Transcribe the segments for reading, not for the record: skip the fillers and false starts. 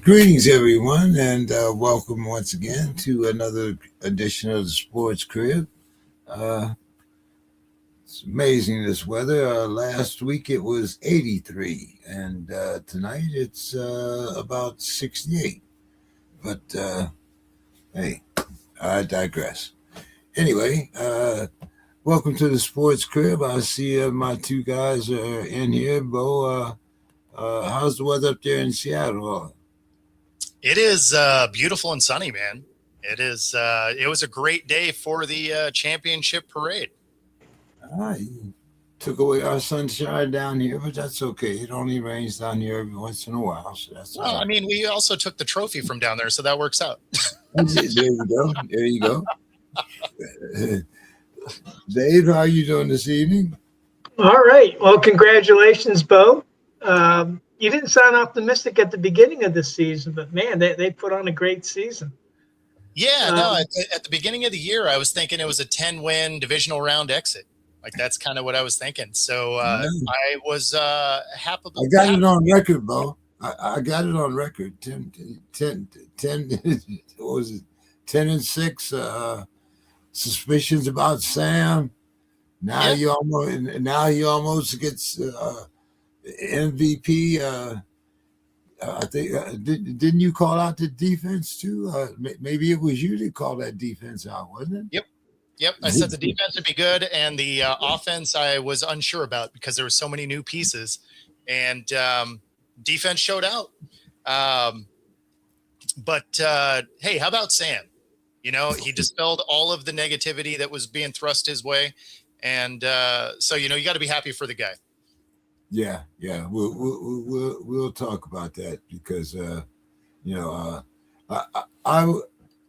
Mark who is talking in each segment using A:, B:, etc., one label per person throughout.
A: Greetings, everyone, and welcome once again to another edition of the Sports Krib. Uh, it's amazing this weather. Last week it was 83, and tonight it's about 68. But hey, I digress. Anyway, welcome to the Sports Krib. I see my two guys are in here. Bo, how's the weather up there in Seattle?
B: It is beautiful and sunny, man. It is. It was a great day for the championship parade.
A: You took away our sunshine down here, but that's okay. It only rains down here every once in a while, so that's
B: Well, I mean, we also took the trophy from down there, so that works out.
A: There you go. There you go. Dave, how are you doing this evening?
C: All right. Well, congratulations, Bo. You didn't sound optimistic at the beginning of the season, but man, they put on a great season.
B: Yeah, no. At the beginning of the year, I was thinking it was a 10-win divisional round exit. Like that's kind of what I was thinking. So I was happy.
A: I got it on record, Bo. I got it on record. 10 what was it? 10-6. Suspicions about Sam. Now he almost gets MVP. I think didn't you call out the defense too? Maybe it was you that called that defense out, wasn't it?
B: Yep. I said the defense would be good, and the offense I was unsure about because there were so many new pieces, and defense showed out. But hey, how about Sam? You know, he dispelled all of the negativity that was being thrust his way, and so you got to be happy for the guy.
A: Yeah. We'll talk about that because I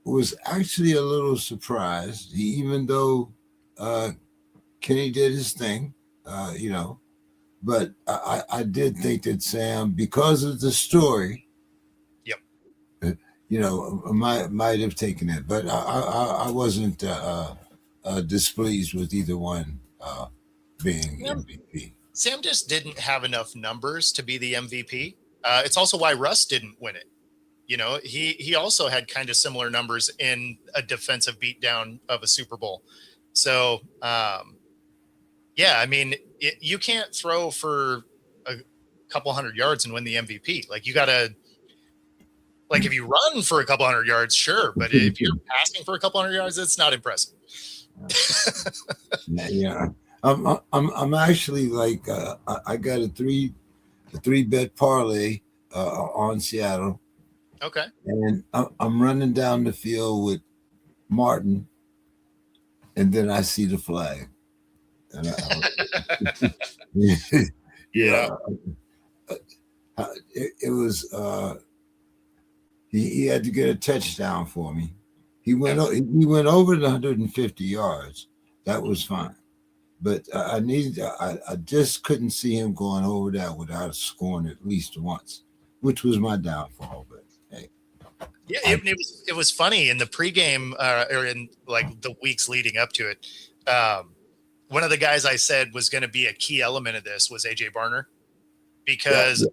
A: was actually a little surprised, even though Kenny did his thing, but I did think that Sam, because of the story, might have taken it, but I wasn't displeased with either one being MVP.
B: Sam just didn't have enough numbers to be the MVP. It's also why Russ didn't win it. He also had kind of similar numbers in a defensive beatdown of a Super Bowl. So, I mean, you can't throw for a couple hundred yards and win the MVP. Like you got to, like if you run for a couple hundred yards, sure. But if you're passing for a couple hundred yards, it's not impressive.
A: Yeah. I'm actually like I got a three bet parlay on Seattle.
B: Okay.
A: And I'm running down the field with Martin, and then I see the flag. And it was he had to get a touchdown for me. He went over the 150 yards. That was fine. But I just couldn't see him going over that without scoring at least once, which was my downfall. But hey,
B: yeah, it was funny in the pregame or in like the weeks leading up to it. One of the guys I said was going to be a key element of this was AJ Barner, because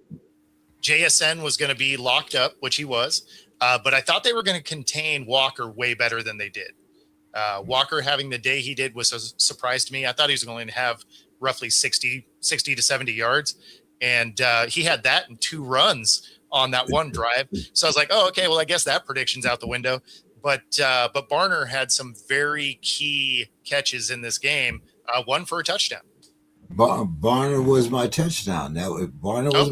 B: JSN was going to be locked up, which he was, but I thought they were going to contain Walker way better than they did. Walker having the day he did was a surprise to me. I thought he was going to have roughly 60 to 70 yards. And he had that in 2 runs on that one drive. So I was like, oh, okay, well, I guess that prediction's out the window. But Barner had some very key catches in this game, one for a touchdown.
A: Barner was my touchdown. Barner was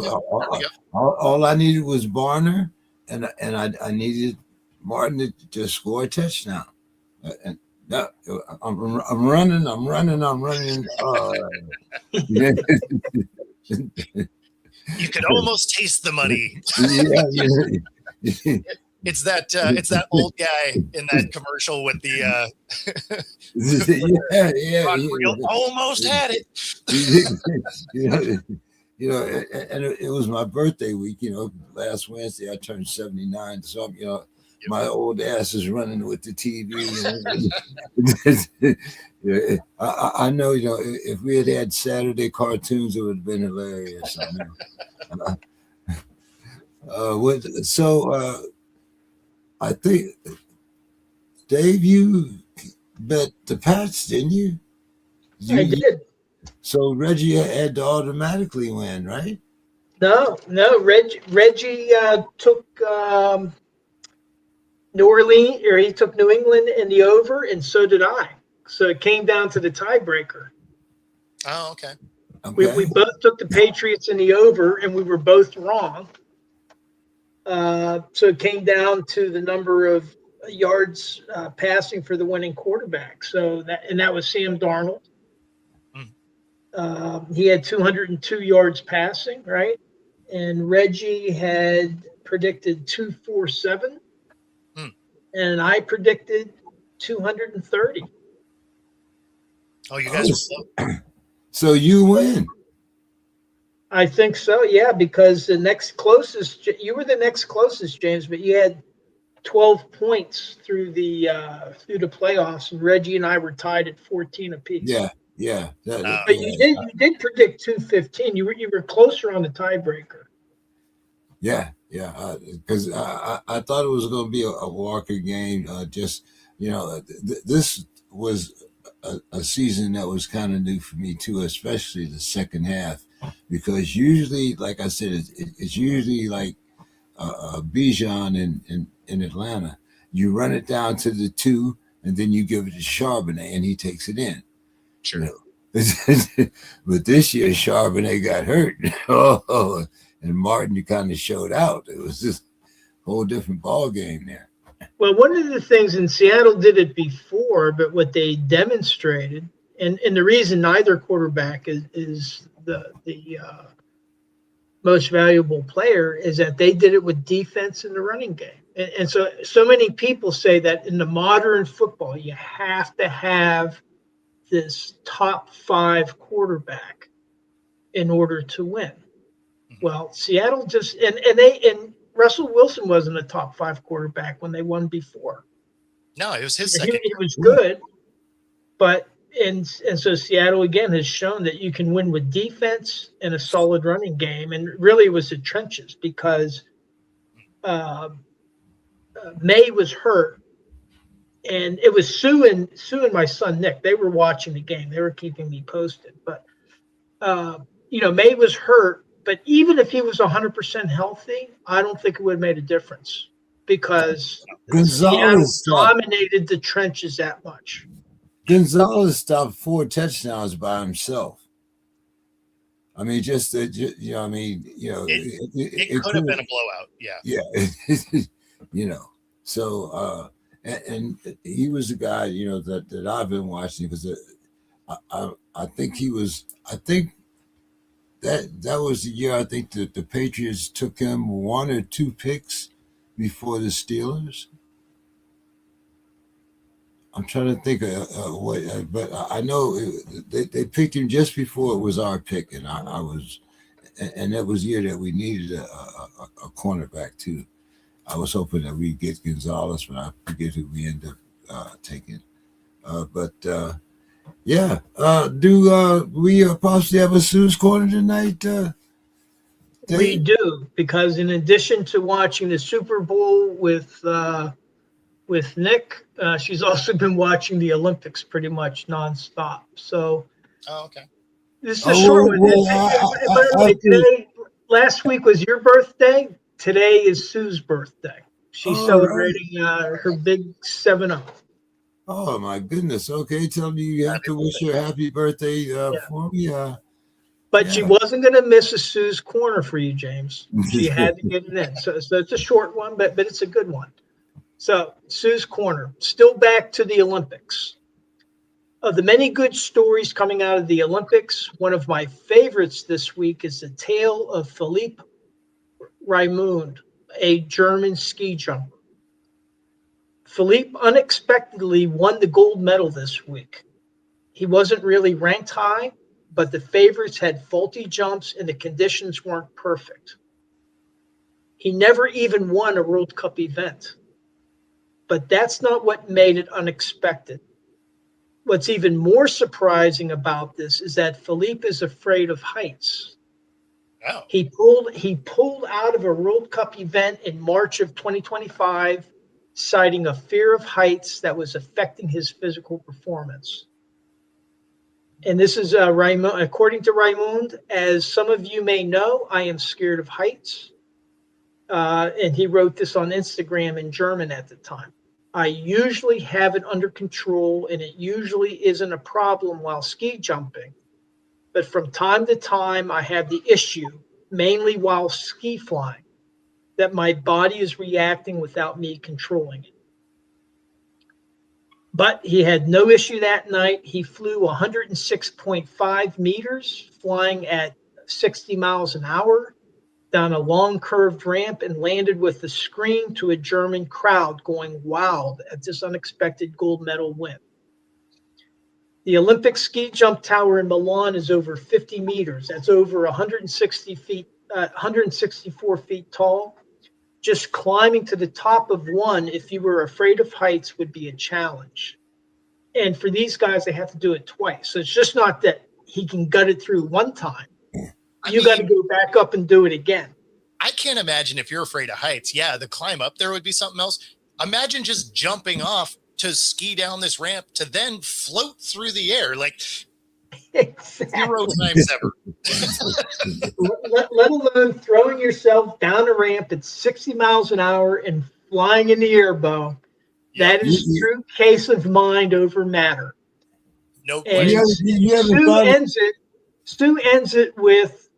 A: all I needed was Barner, and I needed Martin to just score a touchdown. And I'm running.
B: You could almost taste the money. It's that old guy in that commercial with the almost had it.
A: And it was my birthday week. Last Wednesday I turned 79. So my old ass is running with the TV. I know, if we had Saturday cartoons, it would have been hilarious. I think, Dave, you bet the Pats, didn't you?
C: I
A: You
C: did.
A: So Reggie had to automatically win, right?
C: No. Reggie took New Orleans, or he took New England in the over, and so did I. So it came down to the tiebreaker.
B: Oh, okay.
C: We
A: Okay.
C: both took the Patriots in the over, and we were both wrong. So it came down to the number of yards passing for the winning quarterback. So that was Sam Darnold. He had 202 yards passing, right? And Reggie had predicted 247, and I predicted 230.
B: Oh, you guys were close.
A: So you win.
C: I think so, yeah, because the next closest, you were the next closest, James, but you had 12 points through the playoffs, and Reggie and I were tied at 14 apiece.
A: Yeah.
C: But you did predict 215. You were closer on the tiebreaker.
A: Yeah. Because I thought it was going to be a Walker game. This was a season that was kind of new for me too, especially the second half, because usually, like I said, it's usually like Bijan in Atlanta. You run it down to the 2, and then you give it to Charbonnet, and he takes it in.
B: Sure.
A: But this year, Charbonnet got hurt. And Martin, you kind of showed out. It was just a whole different ball game there.
C: Well, one of the things, in Seattle did it before, but what they demonstrated, and the reason neither quarterback is the most valuable player, is that they did it with defense in the running game. And so many people say that in the modern football, you have to have this top 5 quarterback in order to win. Well, Seattle just and Russell Wilson wasn't a top 5 quarterback when they won before.
B: No, it was his second.
C: He was good, but and so Seattle again has shown that you can win with defense and a solid running game, and really it was the trenches because May was hurt, and it was Sue and my son Nick. They were watching the game. They were keeping me posted, but May was hurt. But even if he was 100% healthy, I don't think it would have made a difference because Seattle dominated the trenches that much.
A: Gonzalez stopped 4 touchdowns by himself. I mean, it
B: could have been a blowout.
A: Yeah. So, and he was the guy, that I've been watching because I think that was the year I think that the Patriots took him 1 or 2 picks before the Steelers. I'm trying to think of what, but I know they picked him just before it was our pick, and I was, and that was the year that we needed a cornerback too. I was hoping that we'd get Gonzalez, but I forget who we ended up taking. Yeah. Do we possibly have a Sue's Corner tonight?
C: We do, because in addition to watching the Super Bowl with Nick, she's also been watching the Olympics pretty much nonstop. So,
B: okay.
C: This is a short one. By the way, today, last week was your birthday. Today is Sue's birthday. She's celebrating her big 7-0.
A: Oh my goodness! Okay, tell me you have to wish her happy birthday for me.
C: But she wasn't going to miss a Sue's Corner for you, James. She had to get it in. So it's a short one, but it's a good one. So Sue's Corner, still back to the Olympics. Of the many good stories coming out of the Olympics, one of my favorites this week is the tale of Philippe Raimund, a German ski jumper. Philippe unexpectedly won the gold medal this week. He wasn't really ranked high, but the favorites had faulty jumps and the conditions weren't perfect. He never even won a World Cup event. But that's not what made it unexpected. What's even more surprising about this is that Philippe is afraid of heights.
B: Wow.
C: He pulled out of a World Cup event in March of 2025, citing a fear of heights that was affecting his physical performance. And this is Raymond, according to Raymond, as some of you may know, I am scared of heights. And he wrote this on Instagram in German at the time. I usually have it under control, and it usually isn't a problem while ski jumping. But from time to time, I have the issue, mainly while ski flying, that my body is reacting without me controlling it. But he had no issue that night. He flew 106.5 meters, flying at 60 miles an hour down a long curved ramp and landed with a scream to a German crowd going wild at this unexpected gold medal win. The Olympic ski jump tower in Milan is over 50 meters. That's over 164 feet tall. Just climbing to the top of one, if you were afraid of heights, would be a challenge. And for these guys, they have to do it twice. So it's just not that he can gut it through one time. You got to go back up and do it again.
B: I can't imagine if you're afraid of heights. Yeah, the climb up there would be something else. Imagine just jumping off to ski down this ramp to then float through the air. Like,
C: Exactly.
B: 0 times ever.
C: let alone throwing yourself down a ramp at 60 miles an hour and flying in the air, Bo. That is a true case of mind over matter.
B: No
C: And
B: question.
C: Stu ends it with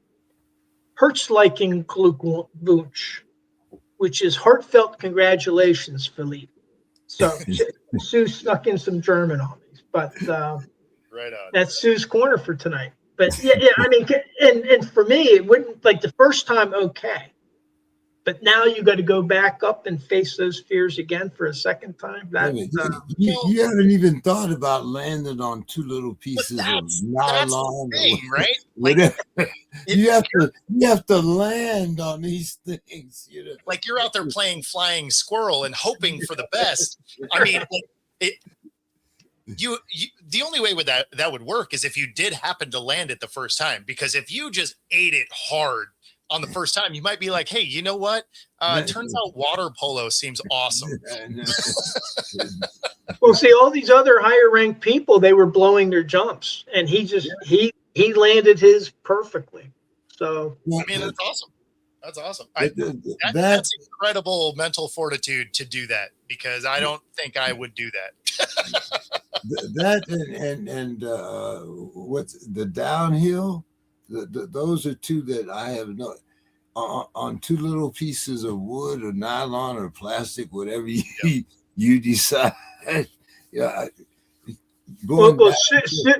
C: Herzlichen Glückwunsch, which is heartfelt congratulations, Philippe. So Sue snuck in some German on me, but
B: right on.
C: That's Sue's corner for tonight. But yeah, I mean, and for me, it wouldn't, like, the first time, okay. But now you got to go back up and face those fears again for a second time.
A: You haven't even thought about landing on two little pieces of nylon,
B: thing, right?
A: Like, you have to land on these things. You know?
B: Like you're out there playing flying squirrel and hoping for the best. I mean, the only way that would work is if you did happen to land it the first time. Because if you just ate it hard on the first time, you might be like, hey, you know what? Turns out water polo seems awesome.
C: Well, see, all these other higher ranked people, they were blowing their jumps, and he landed his perfectly. So
B: I mean, that's awesome. That's awesome. That's incredible mental fortitude to do that, because I don't think I would do that.
A: That and what's the downhill? Those are two that I have on two little pieces of wood or nylon or plastic, whatever you decide. Yeah.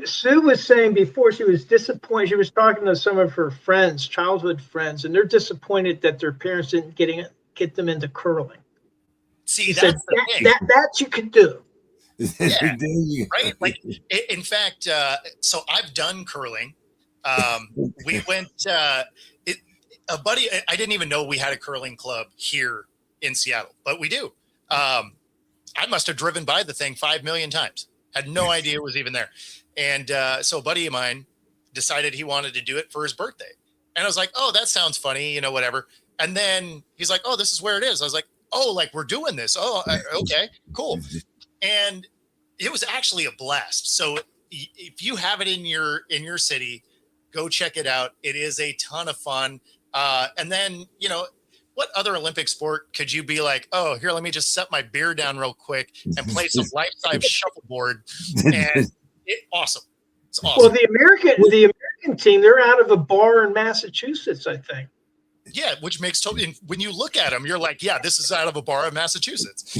C: Sue was saying before, she was disappointed. She was talking to some of her friends, childhood friends, and they're disappointed that their parents didn't get them into curling.
B: See, that's the thing.
C: That you could do.
B: Yeah, right. Like, in fact, so I've done curling. We went. A buddy. I didn't even know we had a curling club here in Seattle, but we do. I must have driven by the thing 5 million times. Had no idea it was even there. And so a buddy of mine decided he wanted to do it for his birthday. And I was like, oh, that sounds funny, you know, whatever. And then he's like, oh, this is where it is. I was like, oh, like, we're doing this. Oh, okay, cool. And it was actually a blast. So if you have it in your city, go check it out. It is a ton of fun. And then, you know, what other Olympic sport could you be like, oh, here, let me just set my beer down real quick and play some life-size shuffleboard. And awesome. It's awesome.
C: Well, the American team, they're out of a bar in Massachusetts, I think.
B: Yeah, which makes totally, when you look at them, you're like, yeah, this is out of a bar in Massachusetts.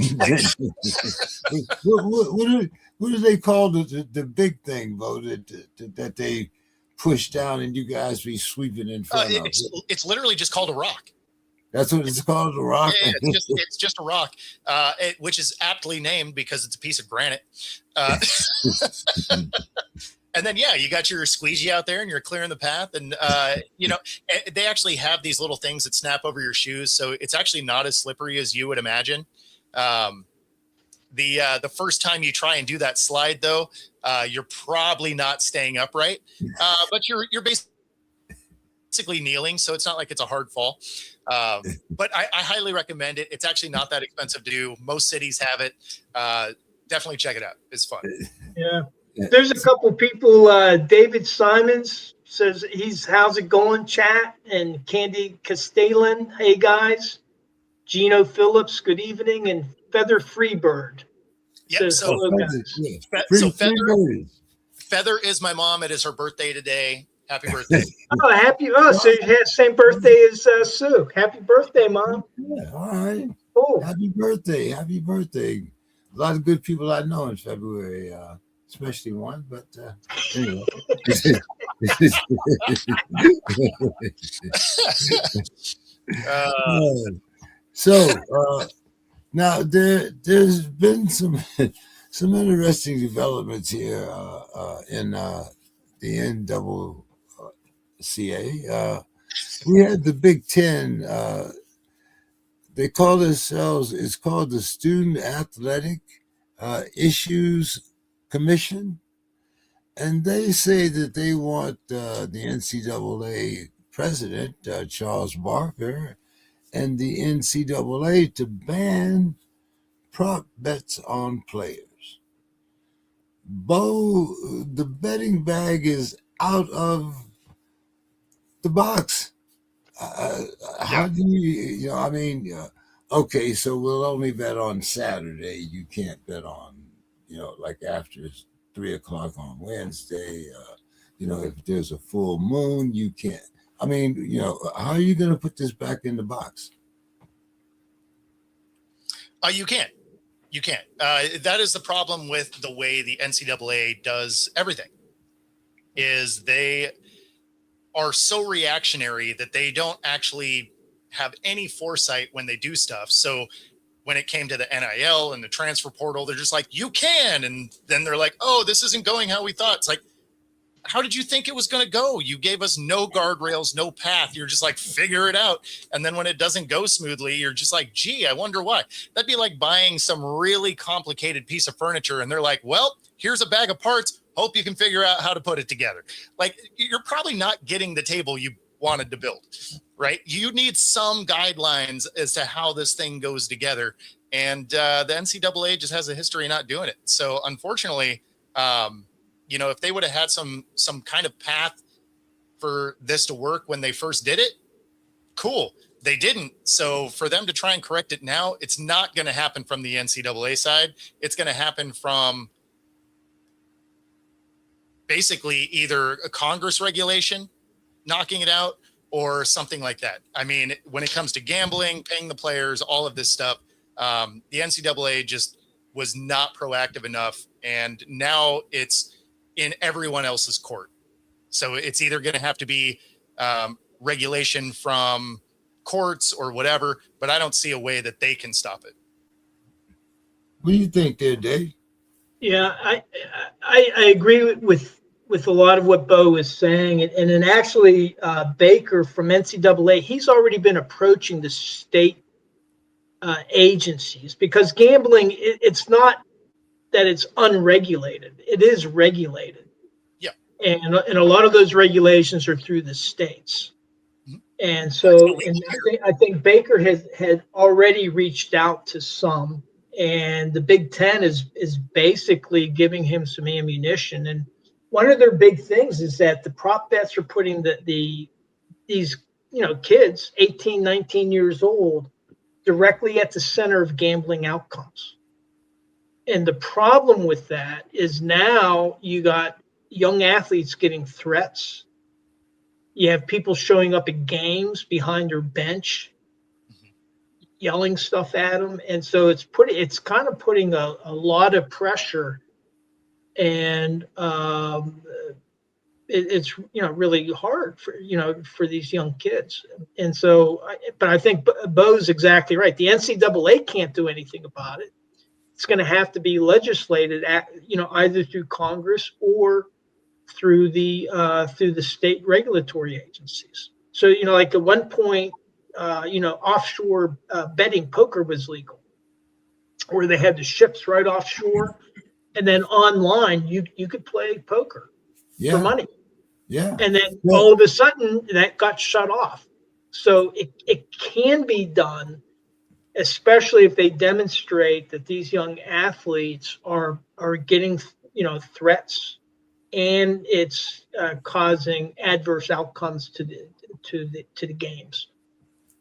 A: What do they call the big thing, Bo, that they push down and you guys be sweeping in front of?
B: It's literally just called a rock.
A: That's what it's called, a rock?
B: Yeah, it's just a rock, which is aptly named because it's a piece of granite. And then, yeah, you got your squeegee out there and you're clearing the path. And, you know, they actually have these little things that snap over your shoes. So it's actually not as slippery as you would imagine. The first time you try and do that slide, though, you're probably not staying upright. But you're basically basically kneeling, so it's not like it's a hard fall. But I highly recommend it. It's actually not that expensive to do. Most cities have it. Definitely check it out. It's fun.
C: Yeah. There's a couple people. David Simons says how's it going, chat? And Candy Castellan, hey guys. Gino Phillips, good evening. And Feather Freebird says hello, guys.
B: Feather is my mom. It is her birthday today. Happy birthday.
C: So you had the same birthday as Sue. Happy birthday, Mom.
A: Yeah, all right.
C: Cool.
A: Happy birthday. Happy birthday. A lot of good people I know in February, especially one, but anyway. So now there's been some interesting developments here in the NCAA. We had the Big Ten. They call themselves. It's called the Student Athletic Issues Commission, and they say that they want the NCAA president Charles Barker and the NCAA to ban prop bets on players. Bo, the betting bag is out of the box. How do you I mean, okay, so we'll only bet on Saturday. You can't bet on, like after 3:00 on Wednesday. If there's a full moon, you can't. I mean, how are you going to put this back in the box?
B: You can't. You can't. That is the problem with the way the NCAA does everything. Is they are so reactionary that they don't actually have any foresight when they do stuff. So when it came to the NIL and the transfer portal, they're just like, you can. And then they're like, oh, this isn't going how we thought. It's like, how did you think it was going to go? You gave us no guardrails, no path. You're just like, figure it out. And then when it doesn't go smoothly, you're just like, gee, I wonder why. That'd be like buying some really complicated piece of furniture. And they're like, well, here's a bag of parts. Hope you can figure out how to put it together. Like, you're probably not getting the table you wanted to build, right? You need some guidelines as to how this thing goes together. And the NCAA just has a history of not doing it. So unfortunately, if they would have had some kind of path for this to work when they first did it, cool. They didn't. So for them to try and correct it now, it's not going to happen from the NCAA side. It's going to happen from basically either a Congress regulation knocking it out or something like that. I mean, when it comes to gambling, paying the players, all of this stuff, the NCAA just was not proactive enough. And now it's in everyone else's court. So it's either going to have to be regulation from courts or whatever, but I don't see a way that they can stop it.
A: What do you think there, Dave?
C: Yeah, I agree with a lot of what Bo is saying. And then actually Baker from NCAA, he's already been approaching the state agencies because gambling, it's not that it's unregulated. It is regulated. Yeah. And a lot of those regulations are through the states. Mm-hmm. And so I think Baker had already reached out to some, and the Big Ten is basically giving him some ammunition. And one of their big things is that the prop bets are putting these kids, 18, 19 years old, directly at the center of gambling outcomes. And the problem with that is now you got young athletes getting threats. You have people showing up at games behind their bench, yelling stuff at them. And so it's kind of putting a lot of pressure, and it's really hard for these young kids. And so, but I think Bo's exactly right. The NCAA can't do anything about it. It's going to have to be legislated either through Congress or through the state regulatory agencies. So like at one point, offshore betting poker was legal, where they had the ships right offshore, and then online you could play poker for money.
A: Yeah.
C: And then all of a sudden that got shut off. So it can be done, especially if they demonstrate that these young athletes are getting, threats, and it's causing adverse outcomes to the games.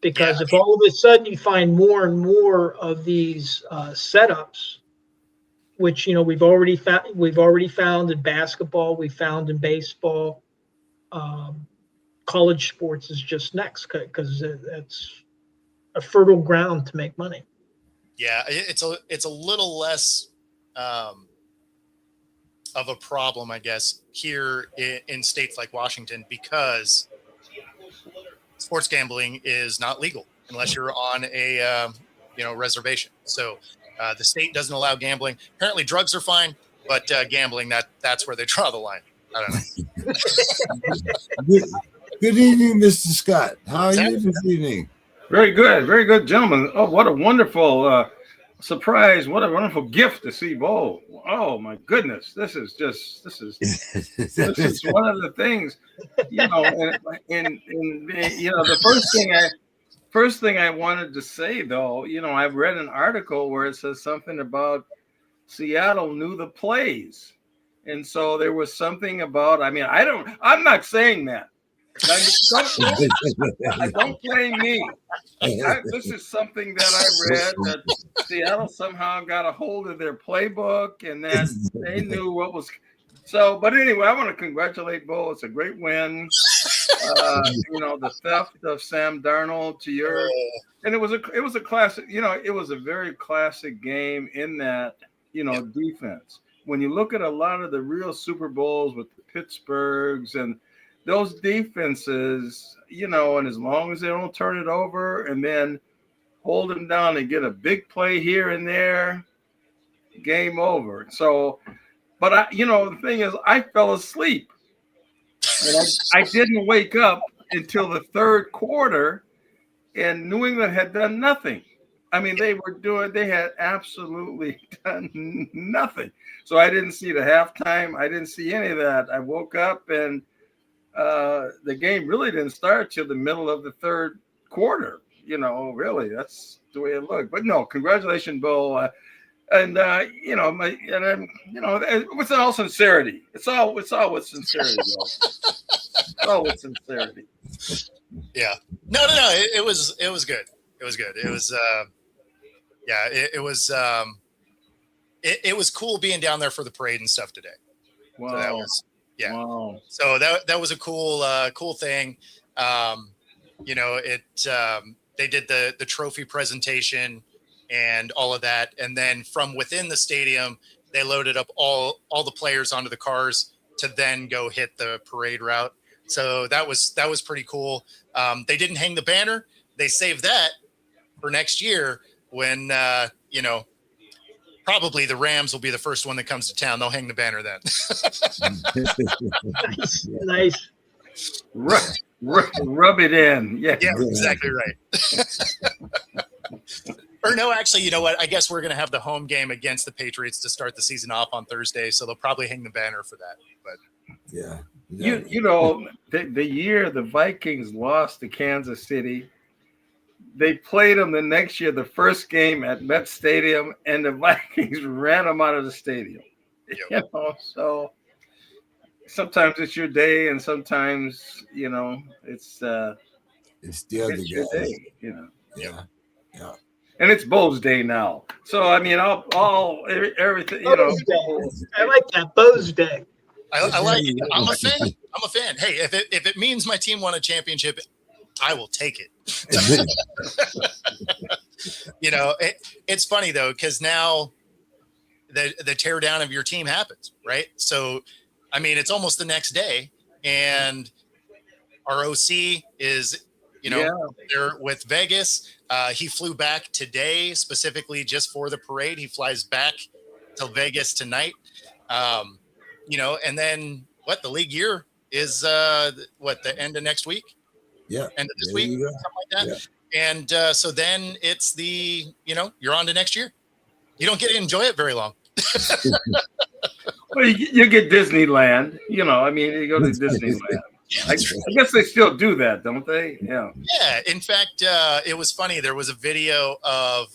C: Because if all of a sudden you find more and more of these setups, which we've already found in basketball, we found in baseball, college sports is just next, because that's a fertile ground to make money.
B: Yeah, it's a little less of a problem, I guess, here in states like Washington, because sports gambling is not legal unless you're on a reservation. So the state doesn't allow gambling. Apparently, drugs are fine, but gambling, that's where they draw the line. I don't know.
A: Good evening, Mr. Scott. How are you this evening?
D: Very good, gentlemen. Oh, what a wonderful surprise! What a wonderful gift to see Bo. Oh my goodness, this is one of the things, and the first thing I wanted to say though, I've read an article where it says something about Seattle knew the plays, and so there was something about. I'm not saying that. Don't blame me. This is something that I read, that Seattle somehow got a hold of their playbook and that they knew what was. So, but anyway, I want to congratulate Bo. It's a great win. The theft of Sam Darnold to your, and it was a classic. It was a very classic game in that defense. When you look at a lot of the real Super Bowls with the Pittsburghs and those defenses, and as long as they don't turn it over and then hold them down and get a big play here and there, game over. So, but the thing is, I fell asleep and I didn't wake up until the third quarter, and New England had done nothing. They had absolutely done nothing. So I didn't see the halftime. I didn't see any of that. I woke up and the game really didn't start till the middle of the third quarter. Really, that's the way it looked. But no, congratulations, Bo. With all sincerity, it's all with sincerity, Bo. It's all with sincerity.
B: Yeah. No. It was good. It was good. It was it was cool being down there for the parade and stuff today.
D: Wow.
B: So that was. Yeah.
D: Wow.
B: So that was a cool thing. They did the trophy presentation and all of that, and then from within the stadium, they loaded up all the players onto the cars to then go hit the parade route. So that was pretty cool. They didn't hang the banner. They saved that for next year when probably the Rams will be the first one that comes to town. They'll hang the banner then.
C: Nice.
D: Rub it in. Yeah,
B: exactly right. Or no, actually, you know what? I guess we're going to have the home game against the Patriots to start the season off on Thursday, so they'll probably hang the banner for that. But
A: yeah.
D: The year the Vikings lost to Kansas City, they played them the next year, the first game at Met Stadium, and the Vikings ran them out of the stadium. Yep. So sometimes it's your day, and sometimes it's the other day.
A: Yeah.
D: And it's Bo's day now. So everything.
C: I like that, Bo's day.
B: I like it. I'm a fan. Hey, if it means my team won a championship, I will take it. It's funny though, because now the tear down of your team happens, right? So, it's almost the next day, and our OC is, there with Vegas. He flew back today specifically just for the parade. He flies back to Vegas tonight. And then the league year is the end of next week?
A: Yeah.
B: End of this week, something like that. Yeah. And so then it's you're on to next year. You don't get to enjoy it very long.
D: Well, you get Disneyland. You know, I mean, you go to Disneyland. I guess they still do that, don't they? Yeah.
B: Yeah. In fact, it was funny. There was a video of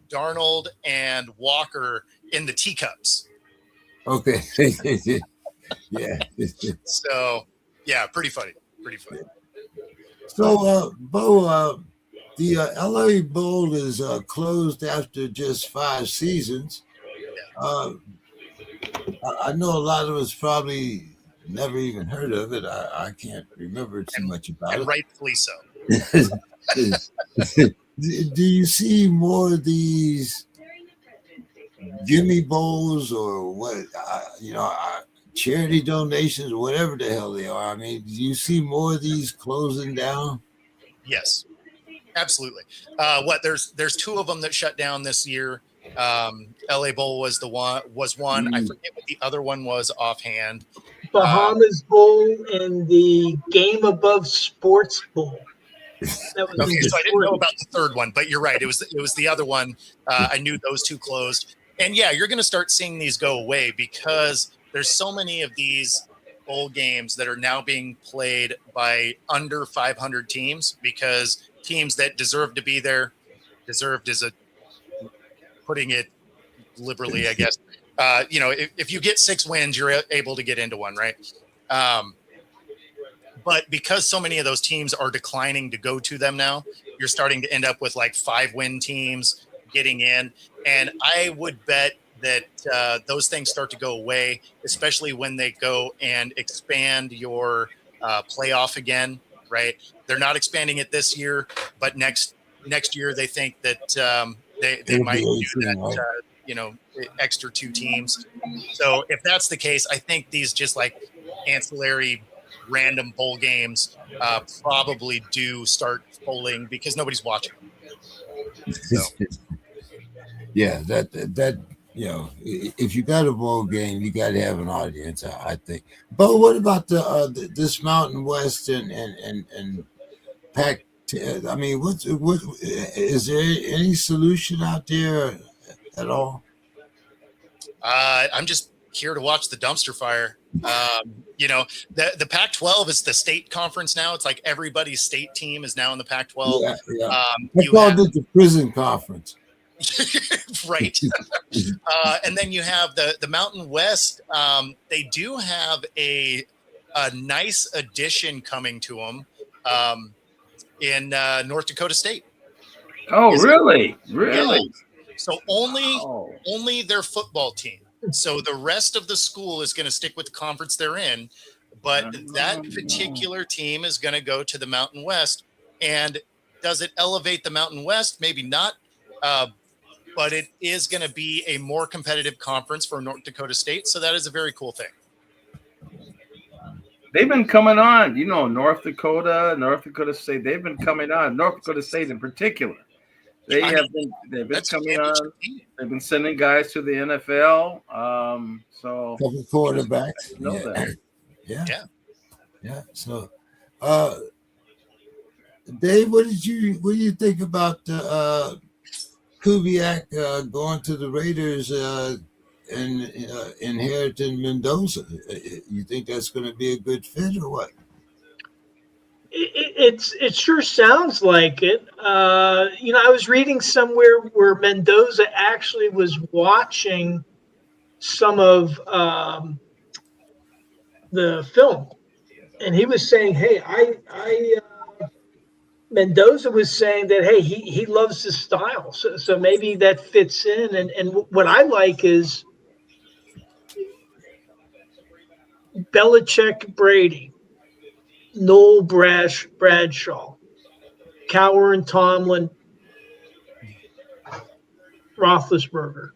B: Darnold and Walker in the teacups.
A: Okay. Yeah.
B: So, yeah, pretty funny. Pretty funny.
A: So, Bo, the LA Bowl is closed after just 5 seasons. I know a lot of us probably never even heard of it. I can't remember too much about
B: And
A: it.
B: rightfully so.
A: Do you see more of these gimme bowls or what? Charity donations, whatever the hell they are. I mean, do you see more of these closing down?
B: Yes, absolutely. There's 2 of them that shut down this year. LA Bowl was one. I forget what the other one was offhand.
C: Bahamas Bowl and the Game Above Sports Bowl. That was
B: okay, so I didn't know about the third one, but you're right. It was the other one. I knew those 2 closed. And yeah, you're going to start seeing these go away because there's so many of these bowl games that are now being played by under 500 teams because teams that deserve to be there, deserved is putting it liberally, I guess. If you get 6 wins, you're able to get into one, right? But because so many of those teams are declining to go to them now, you're starting to end up with like 5-win teams getting in. And I would bet that those things start to go away, especially when they go and expand your playoff again, right? They're not expanding it this year, but next year they think that they might do that, extra 2 teams. So if that's the case, I think these just like ancillary random bowl games probably do start polling because nobody's watching. So.
A: Yeah, that if you got a bowl game, you got to have an audience, I think. But what about this Mountain West and Pac? I mean, what is there any solution out there at all?
B: I'm just here to watch the dumpster fire. The Pac-12 is the state conference now. It's like everybody's state team is now in the Pac-12.
A: Yeah. I called it the prison conference.
B: Right. And then you have the Mountain West. They do have a nice addition coming to them in North Dakota State.
D: Oh, really? Really?
B: Yeah. So only their football team. So the rest of the school is going to stick with the conference they're in, but that particular team is going to go to the Mountain West. And does it elevate the Mountain West? Maybe not. But it is going to be a more competitive conference for North Dakota State. So that is a very cool thing.
D: They've been coming on, North Dakota State. They've been coming on. North Dakota State in particular. They've been coming on. They've been sending guys to the NFL. So
A: couple quarterbacks. Yeah. So, Dave, what do you think about Kubiak going to the Raiders and inheriting Mendoza? You think that's going to be a good fit or what?
C: It sure sounds like it. I was reading somewhere where Mendoza actually was watching some of the film, and he was saying, "Hey, Mendoza was saying that, hey, he loves his style, so maybe that fits in." And what I like is Belichick, Brady, Noel Bradshaw, Cowher and Tomlin, Roethlisberger.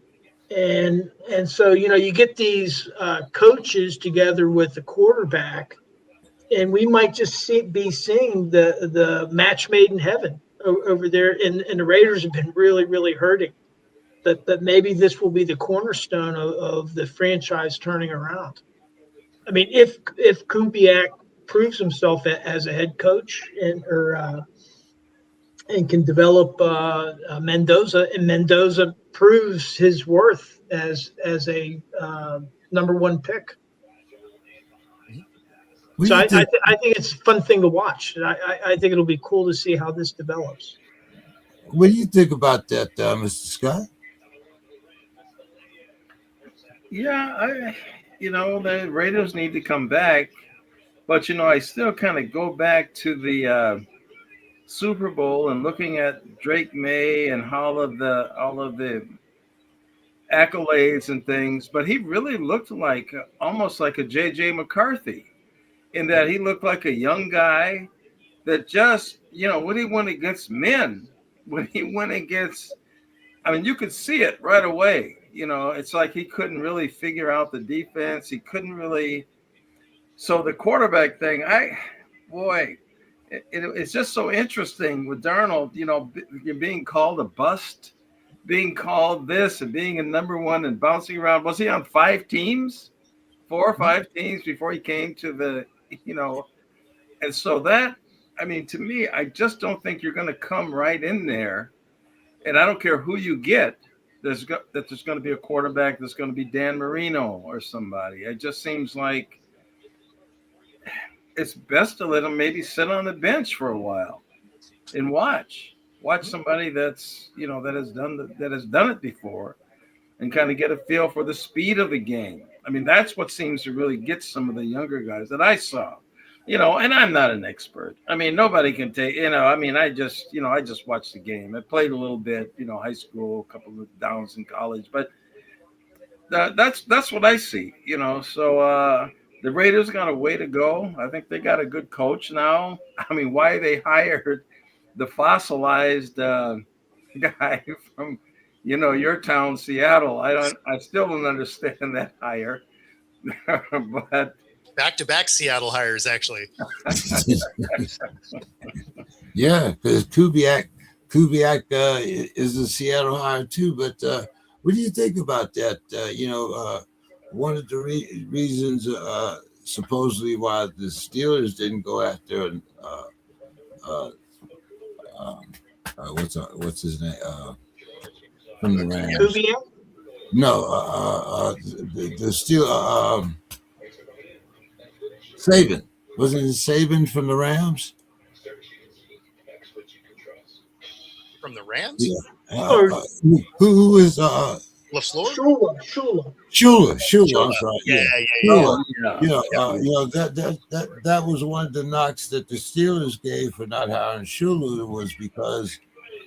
C: And so, you get these coaches together with the quarterback, and we might just be seeing the match made in heaven over there. And the Raiders have been really, really hurting. That maybe this will be the cornerstone of the franchise turning around. I mean, if Kubiak proves himself as a head coach and can develop Mendoza, and Mendoza proves his worth as a number one pick. So I think it's a fun thing to watch. I think it'll be cool to see how this develops.
A: What do you think about that, Mr. Scott?
D: Yeah, the Raiders need to come back, but I still kind of go back to the Super Bowl and looking at Drake May and all of the accolades and things, but he really looked like almost like a JJ McCarthy, in that he looked like a young guy that just, when he went against men, when he went against, you could see it right away. It's like he couldn't really figure out the defense. He couldn't really. So the quarterback thing, it's just so interesting with Darnold, being called a bust, being called this and being a number one and bouncing around. Was he on 4 or 5 teams before he came to the, and so that, to me, I just don't think you're going to come right in there. And I don't care who you get, there's going to be a quarterback that's going to be Dan Marino or somebody. It just seems like it's best to let him maybe sit on the bench for a while and watch somebody that's, that has done it before, and kind of get a feel for the speed of the game. That's what seems to really get some of the younger guys that I saw. And I'm not an expert. Nobody can take, I just watched the game. I played a little bit, high school, a couple of downs in college, but that's what I see, so the Raiders got a way to go. I think they got a good coach now. Why they hired the fossilized guy from, your town, Seattle. I still don't understand that hire, but
B: back-to-back Seattle hires, actually.
A: Yeah, because Kubiak is a Seattle hire too. But what do you think about that? One of the reasons supposedly why the Steelers didn't go after what's his name from the Rams?
C: Kubiak?
A: No, the Steelers. Saban. Wasn't it Saban from the Rams?
B: From the Rams?
A: Yeah. Who is
B: LaFleur?
C: Shula.
A: I'm sorry.
B: Yeah.
A: That was one of the knocks that the Steelers gave for not hiring Shula, was because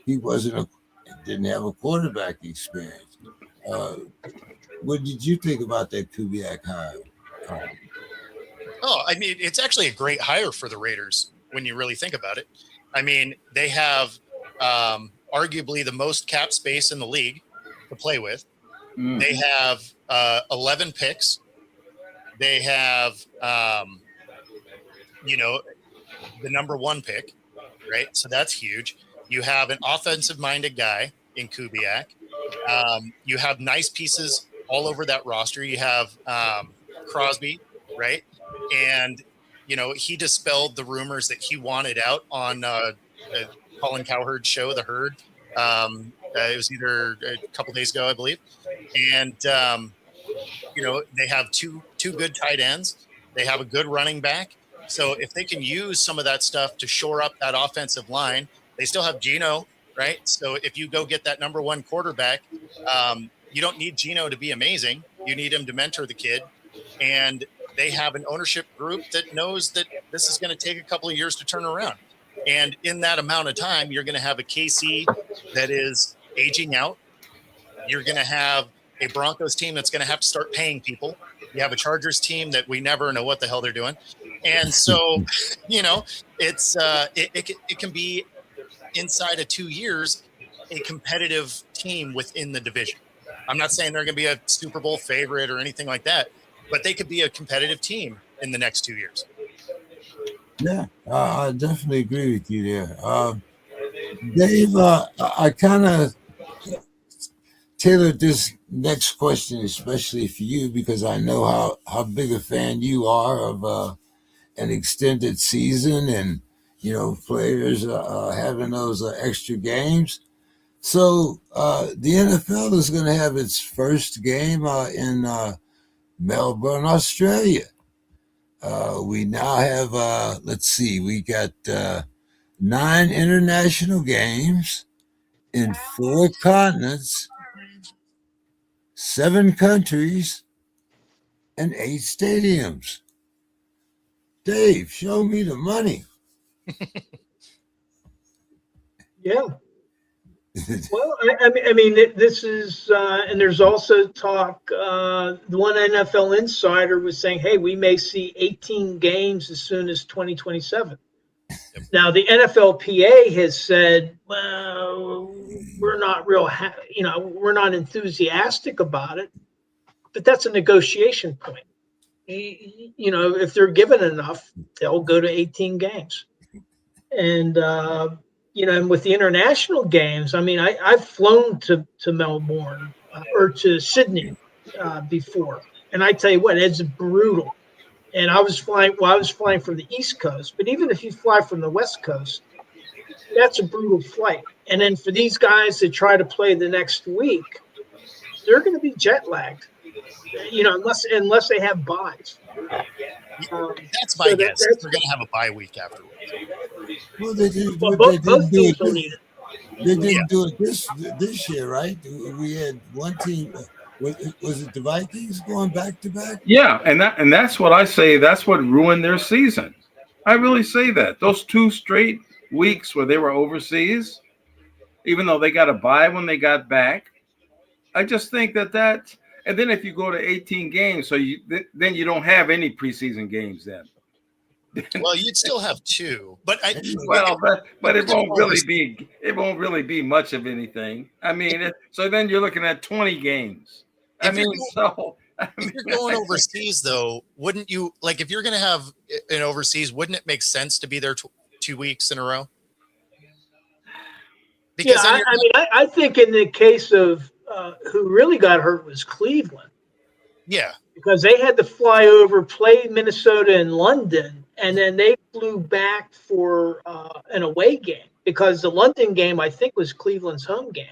A: he didn't have a quarterback experience. What did you think about that Kubiak hire?
B: It's actually a great hire for the Raiders when you really think about it. They have arguably the most cap space in the league to play with. They have 11 picks. They have, the number one pick, right? So that's huge. You have an offensive-minded guy in Kubiak. You have nice pieces all over that roster. You have Crosby, right? And, he dispelled the rumors that he wanted out on Colin Cowherd's show, The Herd. It was either a couple days ago, I believe. And, they have two good tight ends. They have a good running back. So if they can use some of that stuff to shore up that offensive line, they still have Geno, right? So if you go get that number one quarterback, you don't need Geno to be amazing. You need him to mentor the kid. And they have an ownership group that knows that this is going to take a couple of years to turn around. And in that amount of time, you're going to have a KC that is aging out. You're going to have a Broncos team that's going to have to start paying people. You have a Chargers team that we never know what the hell they're doing. And so, it can be inside of 2 years, a competitive team within the division. I'm not saying they're going to be a Super Bowl favorite or anything like that, but they could be a competitive team in the next 2 years.
A: Yeah, I definitely agree with you there. Dave, I kind of tailored this next question especially for you, because I know how big a fan you are of an extended season, and players having those extra games. So the NFL is going to have its first game in Melbourne, Australia. We now have, we got 9 international games in 4 continents, 7 countries, and 8 stadiums. Dave, show me the money.
C: Yeah. Well, I mean, this is, and there's also talk. The one NFL insider was saying, "Hey, we may see 18 games as soon as 2027." Now, the NFLPA has said, "Well, we're not we're not enthusiastic about it," but that's a negotiation point. If they're given enough, they'll go to 18 games, and. And with the international games, I mean, I've flown to Melbourne or to Sydney before, and I tell you what, it's brutal. And I was flying from the East Coast, but even if you fly from the West Coast, that's a brutal flight. And then for these guys that try to play the next week, they're going to be jet lagged, unless they have buys.
B: That's my guess. They're going to have a bye week afterwards.
A: Well, they didn't do it this year, right? We had one team. Was it the Vikings going back to back?
D: Yeah, and that's what I say. That's what ruined their season. I really say that. Those 2 straight weeks where they were overseas, even though they got a bye when they got back, I just think that. And then if you go to 18 games, so then you don't have any preseason games then.
B: Well, you'd still have 2, but
D: it won't really be much of anything. I mean, so then you're looking at 20 games. If
B: you're going overseas, though, wouldn't you if you're going to have an overseas? Wouldn't it make sense to be there 2 weeks in a row?
C: Because I think in the case of who really got hurt was Cleveland.
B: Yeah,
C: because they had to fly over, play Minnesota and London, and then they flew back for an away game because the London game, I think, was Cleveland's home game.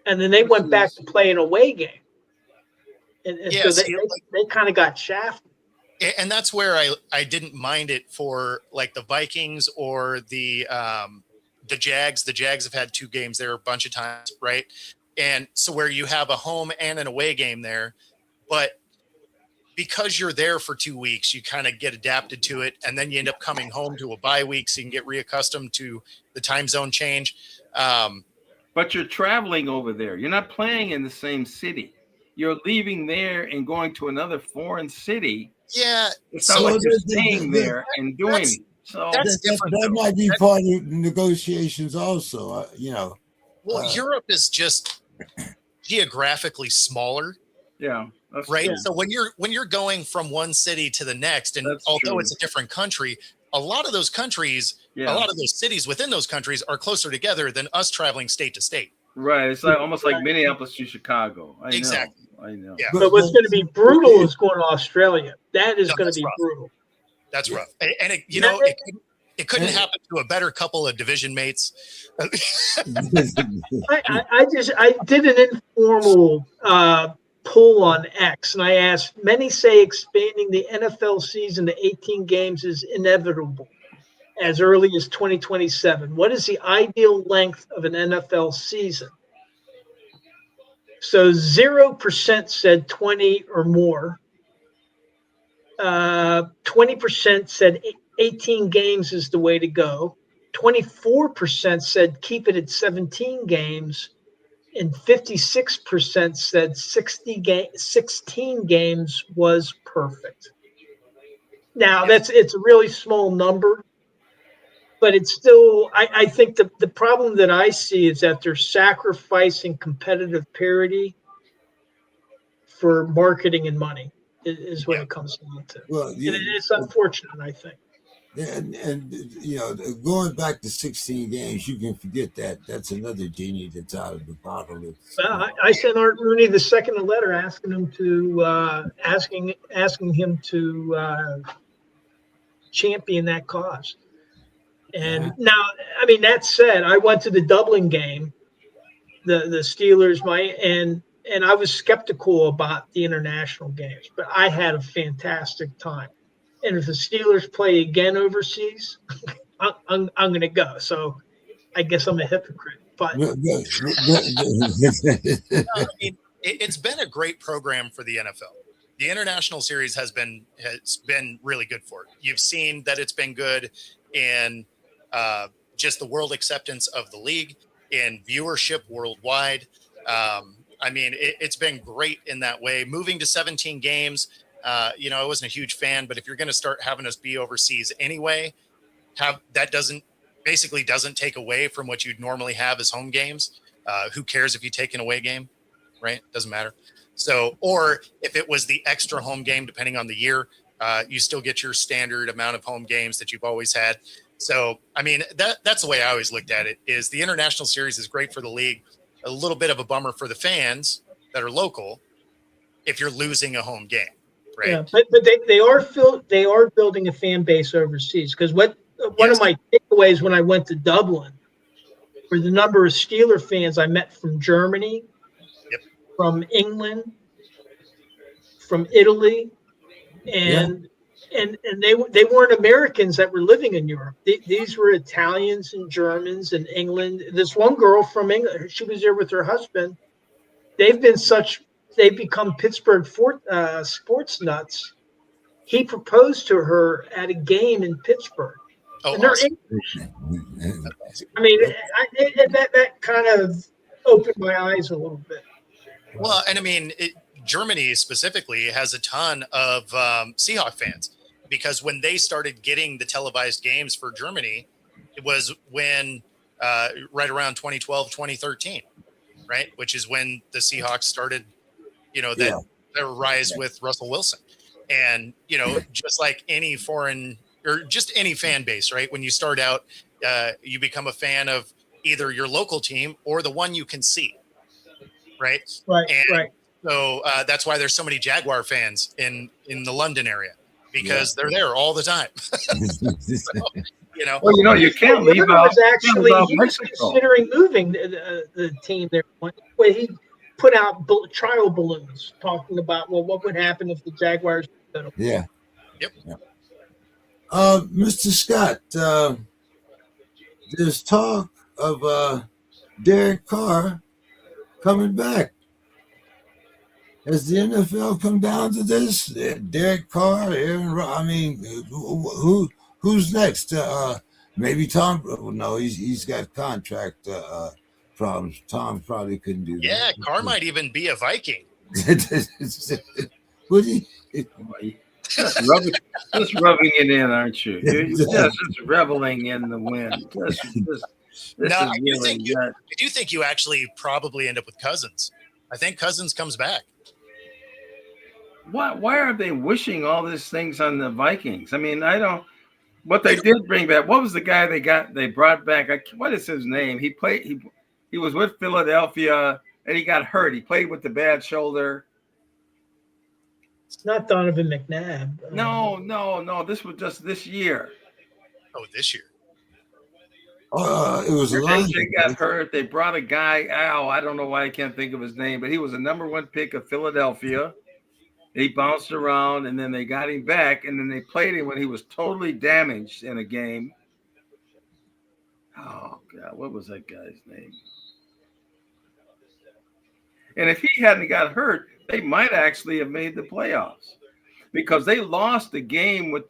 C: And then they went back to play an away game. And so they kind of got shafted.
B: And that's where I didn't mind it for the Vikings or the Jags. The Jags have had 2 games there a bunch of times, right? And so where you have a home and an away game there, but because you're there for 2 weeks, you kind of get adapted to it. And then you end up coming home to a bye week so you can get reaccustomed to the time zone change.
D: But you're traveling over there. You're not playing in the same city. You're leaving there and going to another foreign city.
B: Yeah.
D: It's not like you're staying there and doing it. So
A: that might be part of negotiations also,
B: Well, Europe is just geographically smaller.
D: Yeah.
B: Right.
D: True.
B: So when you're going from one city to the next, and although it's a different country, a lot of those countries, a lot of those cities within those countries are closer together than us traveling state to state.
D: Right. It's almost like Minneapolis to Chicago.
B: Exactly.
D: I know.
B: Yeah.
C: But what's going to be brutal is going to Australia. That is going to be
B: rough.
C: Brutal.
B: That's rough. And it couldn't happen to a better couple of division mates.
C: I did an informal poll on X, and I asked, many say expanding the NFL season to 18 games is inevitable as early as 2027. What is the ideal length of an NFL season? So 0% said 20 or more. 20% said 18 games is the way to go. 24% said keep it at 17 games. And 56% said 16 games was perfect. Now, it's a really small number, but it's still, I think the problem that I see is that they're sacrificing competitive parity for marketing and money is what it comes down to.
A: Well,
C: and it's unfortunate, I think.
A: And going back to 16 games, you can forget that. That's another genie that's out of the bottle.
C: I sent Art Rooney II a letter asking him to asking him to champion that cause. And now, I mean, that said, I went to the Dublin game, the Steelers, and I was skeptical about the international games, but I had a fantastic time. And if the Steelers play again overseas, I'm going to go. So I guess I'm a hypocrite. But
B: I mean, it's been a great program for the NFL. The international series has been really good for it. You've seen that it's been good in just the world acceptance of the league, in viewership worldwide. I mean, it's been great in that way. Moving to 17 games, I wasn't a huge fan, but if you're going to start having us be overseas anyway, that doesn't take away from what you'd normally have as home games. Who cares if you take an away game, right? Doesn't matter. So, or if it was the extra home game, depending on the year, you still get your standard amount of home games that you've always had. So, I mean, that's the way I always looked at it, is the international series is great for the league, a little bit of a bummer for the fans that are local if you're losing a home game, right?
C: Yeah, but they are building a fan base overseas, because one of my takeaways when I went to Dublin were the number of Steeler fans I met from Germany, from England, from Italy, and they weren't Americans that were living in Europe. These were Italians and Germans and England. This one girl from England, she was there with her husband. They've become Pittsburgh sports nuts. He proposed to her at a game in Pittsburgh.
B: Oh,
C: and they're
B: awesome.
C: I mean, that kind of opened my eyes a little bit.
B: Well, and I mean, Germany specifically has a ton of Seahawks fans, because when they started getting the televised games for Germany, it was when right around 2012, 2013, right? Which is when the Seahawks started, their rise with Russell Wilson. And, just like any foreign or just any fan base, right? When you start out, you become a fan of either your local team or the one you can see. Right.
C: Right.
B: So that's why there's so many Jaguar fans in the London area, because they're there all the time. So,
D: well, you can't leave out.
C: He was considering moving the team there. When he put out trial balloons talking about, what would happen if the Jaguars.
A: Yeah.
B: Yep.
A: Mr. Scott, there's talk of Derek Carr coming back. Has the NFL come down to this? Derek Carr, Aaron. I mean, who's next? Maybe Tom. No, he's got contract problems. Tom probably couldn't do that.
B: Yeah, Carr might even be a Viking.
A: Would he?
D: Just rubbing it in, aren't you? You're just reveling in the wind.
B: I do think you actually probably end up with Cousins. I think Cousins comes back.
D: Why are they wishing all these things on the Vikings? I mean, I don't. What they did bring back. What was the guy they brought back? What is his name? He was with Philadelphia and he got hurt. He played with the bad shoulder.
C: It's not Donovan McNabb.
D: No. This was just this year.
B: Oh, this year.
A: It was a lot.
D: They got hurt. They brought a guy. I don't know why I can't think of his name, but he was a number one pick of Philadelphia. He bounced around, and then they got him back, and then they played him when he was totally damaged in a game. Oh, God, what was that guy's name? And if he hadn't got hurt, they might actually have made the playoffs, because they lost the game with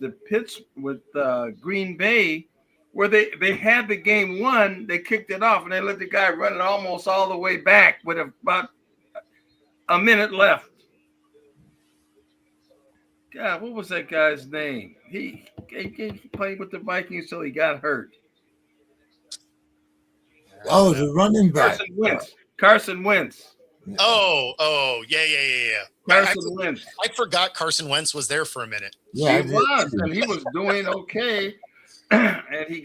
D: Green Bay, where they had the game won. They kicked it off, and they let the guy run it almost all the way back with about a minute left. God, what was that guy's name? He played with the Vikings till he got hurt.
A: Oh, the running back.
D: Carson Wentz.
B: Oh, yeah.
D: Carson Wentz.
B: I forgot Carson Wentz was there for a minute.
A: Yeah,
D: he was, and he was doing okay. And he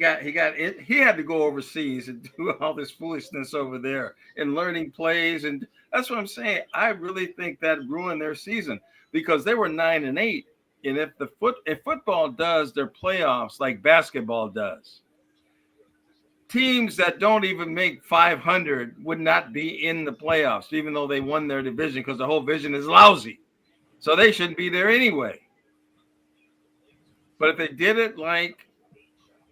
D: had to go overseas and do all this foolishness over there and learning plays. And that's what I'm saying. I really think that ruined their season, because they were 9-8. And if football does their playoffs like basketball does, teams that don't even make 500 would not be in the playoffs, even though they won their division, because the whole division is lousy. So they shouldn't be there anyway. But if they did it like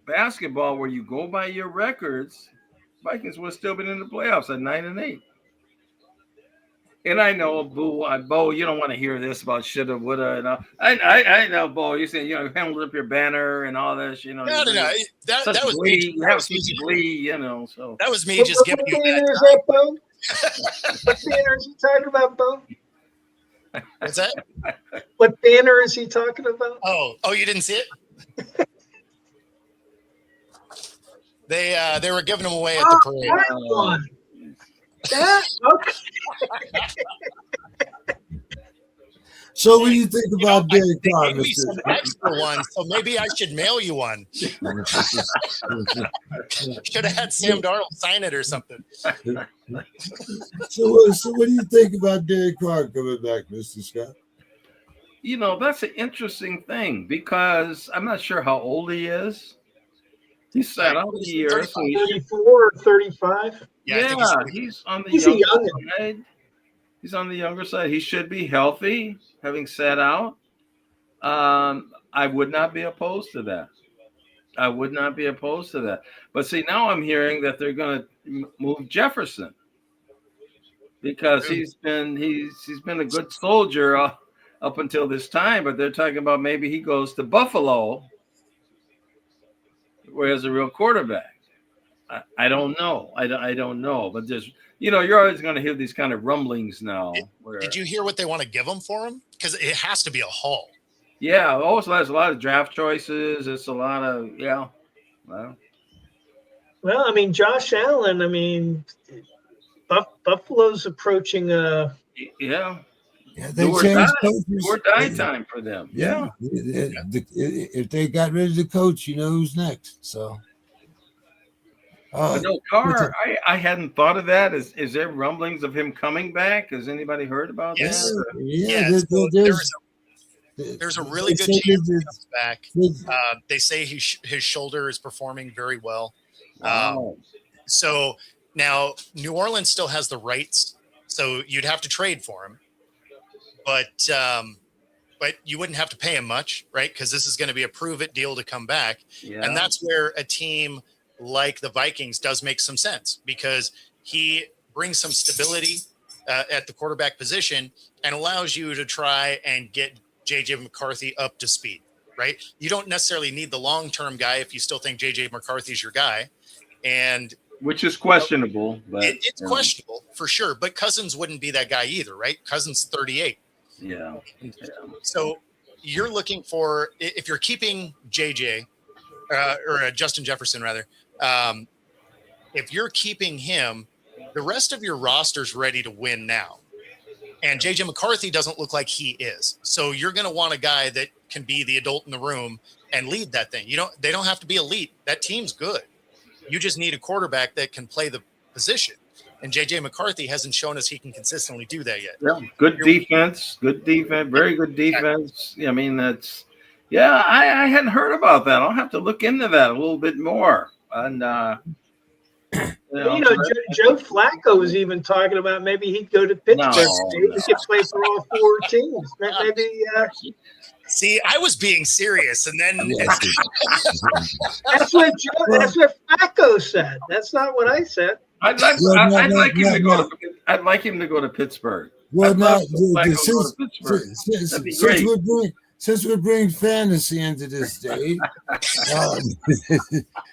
D: basketball, where you go by your records, Vikings would have still been in the playoffs at 9-8. And I know, Bo, you don't want to hear this about shoulda, woulda, and all. I know, Bo. You saying held up your banner and all this,
B: No. That was
D: glee.
B: me.
D: You have such glee, So
B: that was me just giving you
C: what
B: a
C: banner
B: bad
C: is
B: time.
C: that, Bo? What banner is he talking about, Bo?
B: What's that?
C: What banner is he talking about?
B: Oh, you didn't see it? They were giving them away at the parade.
C: That one. That okay.
A: So what do you think about Derek Carr,
B: They gave me some extra ones, so maybe I should mail you one. Should have had Sam Darnold sign it or something.
A: So what do you think about Derek Carr coming back, Mr. Scott?
D: That's an interesting thing, because I'm not sure how old he is. He sat out a year.
C: 34 or 35.
D: Yeah, he's on the younger side. He's on the younger side. He should be healthy, having sat out. I would not be opposed to that. But see, now I'm hearing that they're going to move Jefferson, because he's been a good soldier up until this time. But they're talking about maybe he goes to Buffalo, where he has a real quarterback. I don't know. I don't know. But there's, you're always going to hear these kind of rumblings now.
B: Did you hear what they want to give him for him? Because it has to be a haul.
D: Yeah. Also, there's a lot of draft choices. It's a lot of,
C: Well, I mean, Josh Allen, I mean, Buffalo's approaching
D: Yeah,
A: they changed coaches.
D: Or die time for them. Yeah.
A: If they got rid of the coach, who's next. So,
D: Carr, I hadn't thought of that. Is there rumblings of him coming back? Has anybody heard about that?
B: There's a really good chance he comes back. They say his shoulder is performing very well.
D: Wow.
B: So now New Orleans still has the rights, so you'd have to trade for him. But you wouldn't have to pay him much, right? Because this is going to be a prove-it deal to come back. Yeah. And that's where a team like the Vikings does make some sense, because he brings some stability at the quarterback position and allows you to try and get J.J. McCarthy up to speed, right? You don't necessarily need the long-term guy if you still think J.J. McCarthy's your guy. And
D: which is questionable. But
B: it's questionable for sure. But Cousins wouldn't be that guy either, right? Cousins 38.
D: Yeah.
B: So you're looking for, if you're keeping JJ or Justin Jefferson rather, if you're keeping him, the rest of your roster's ready to win now. And JJ McCarthy doesn't look like he is. So you're going to want a guy that can be the adult in the room and lead that thing. They don't have to be elite. That team's good. You just need a quarterback that can play the position. And J.J. McCarthy hasn't shown us he can consistently do that yet.
D: Yeah, good defense, very good defense. I mean, I hadn't heard about that. I'll have to look into that a little bit more. And
C: Joe Flacco was even talking about maybe he'd go to Pittsburgh. He could play for all four teams. Maybe.
B: See, I was being serious, and then
C: that's what Flacco said. That's not what I said.
D: I'd like him to go to Pittsburgh.
A: Well, now, since we're bringing fantasy into this day,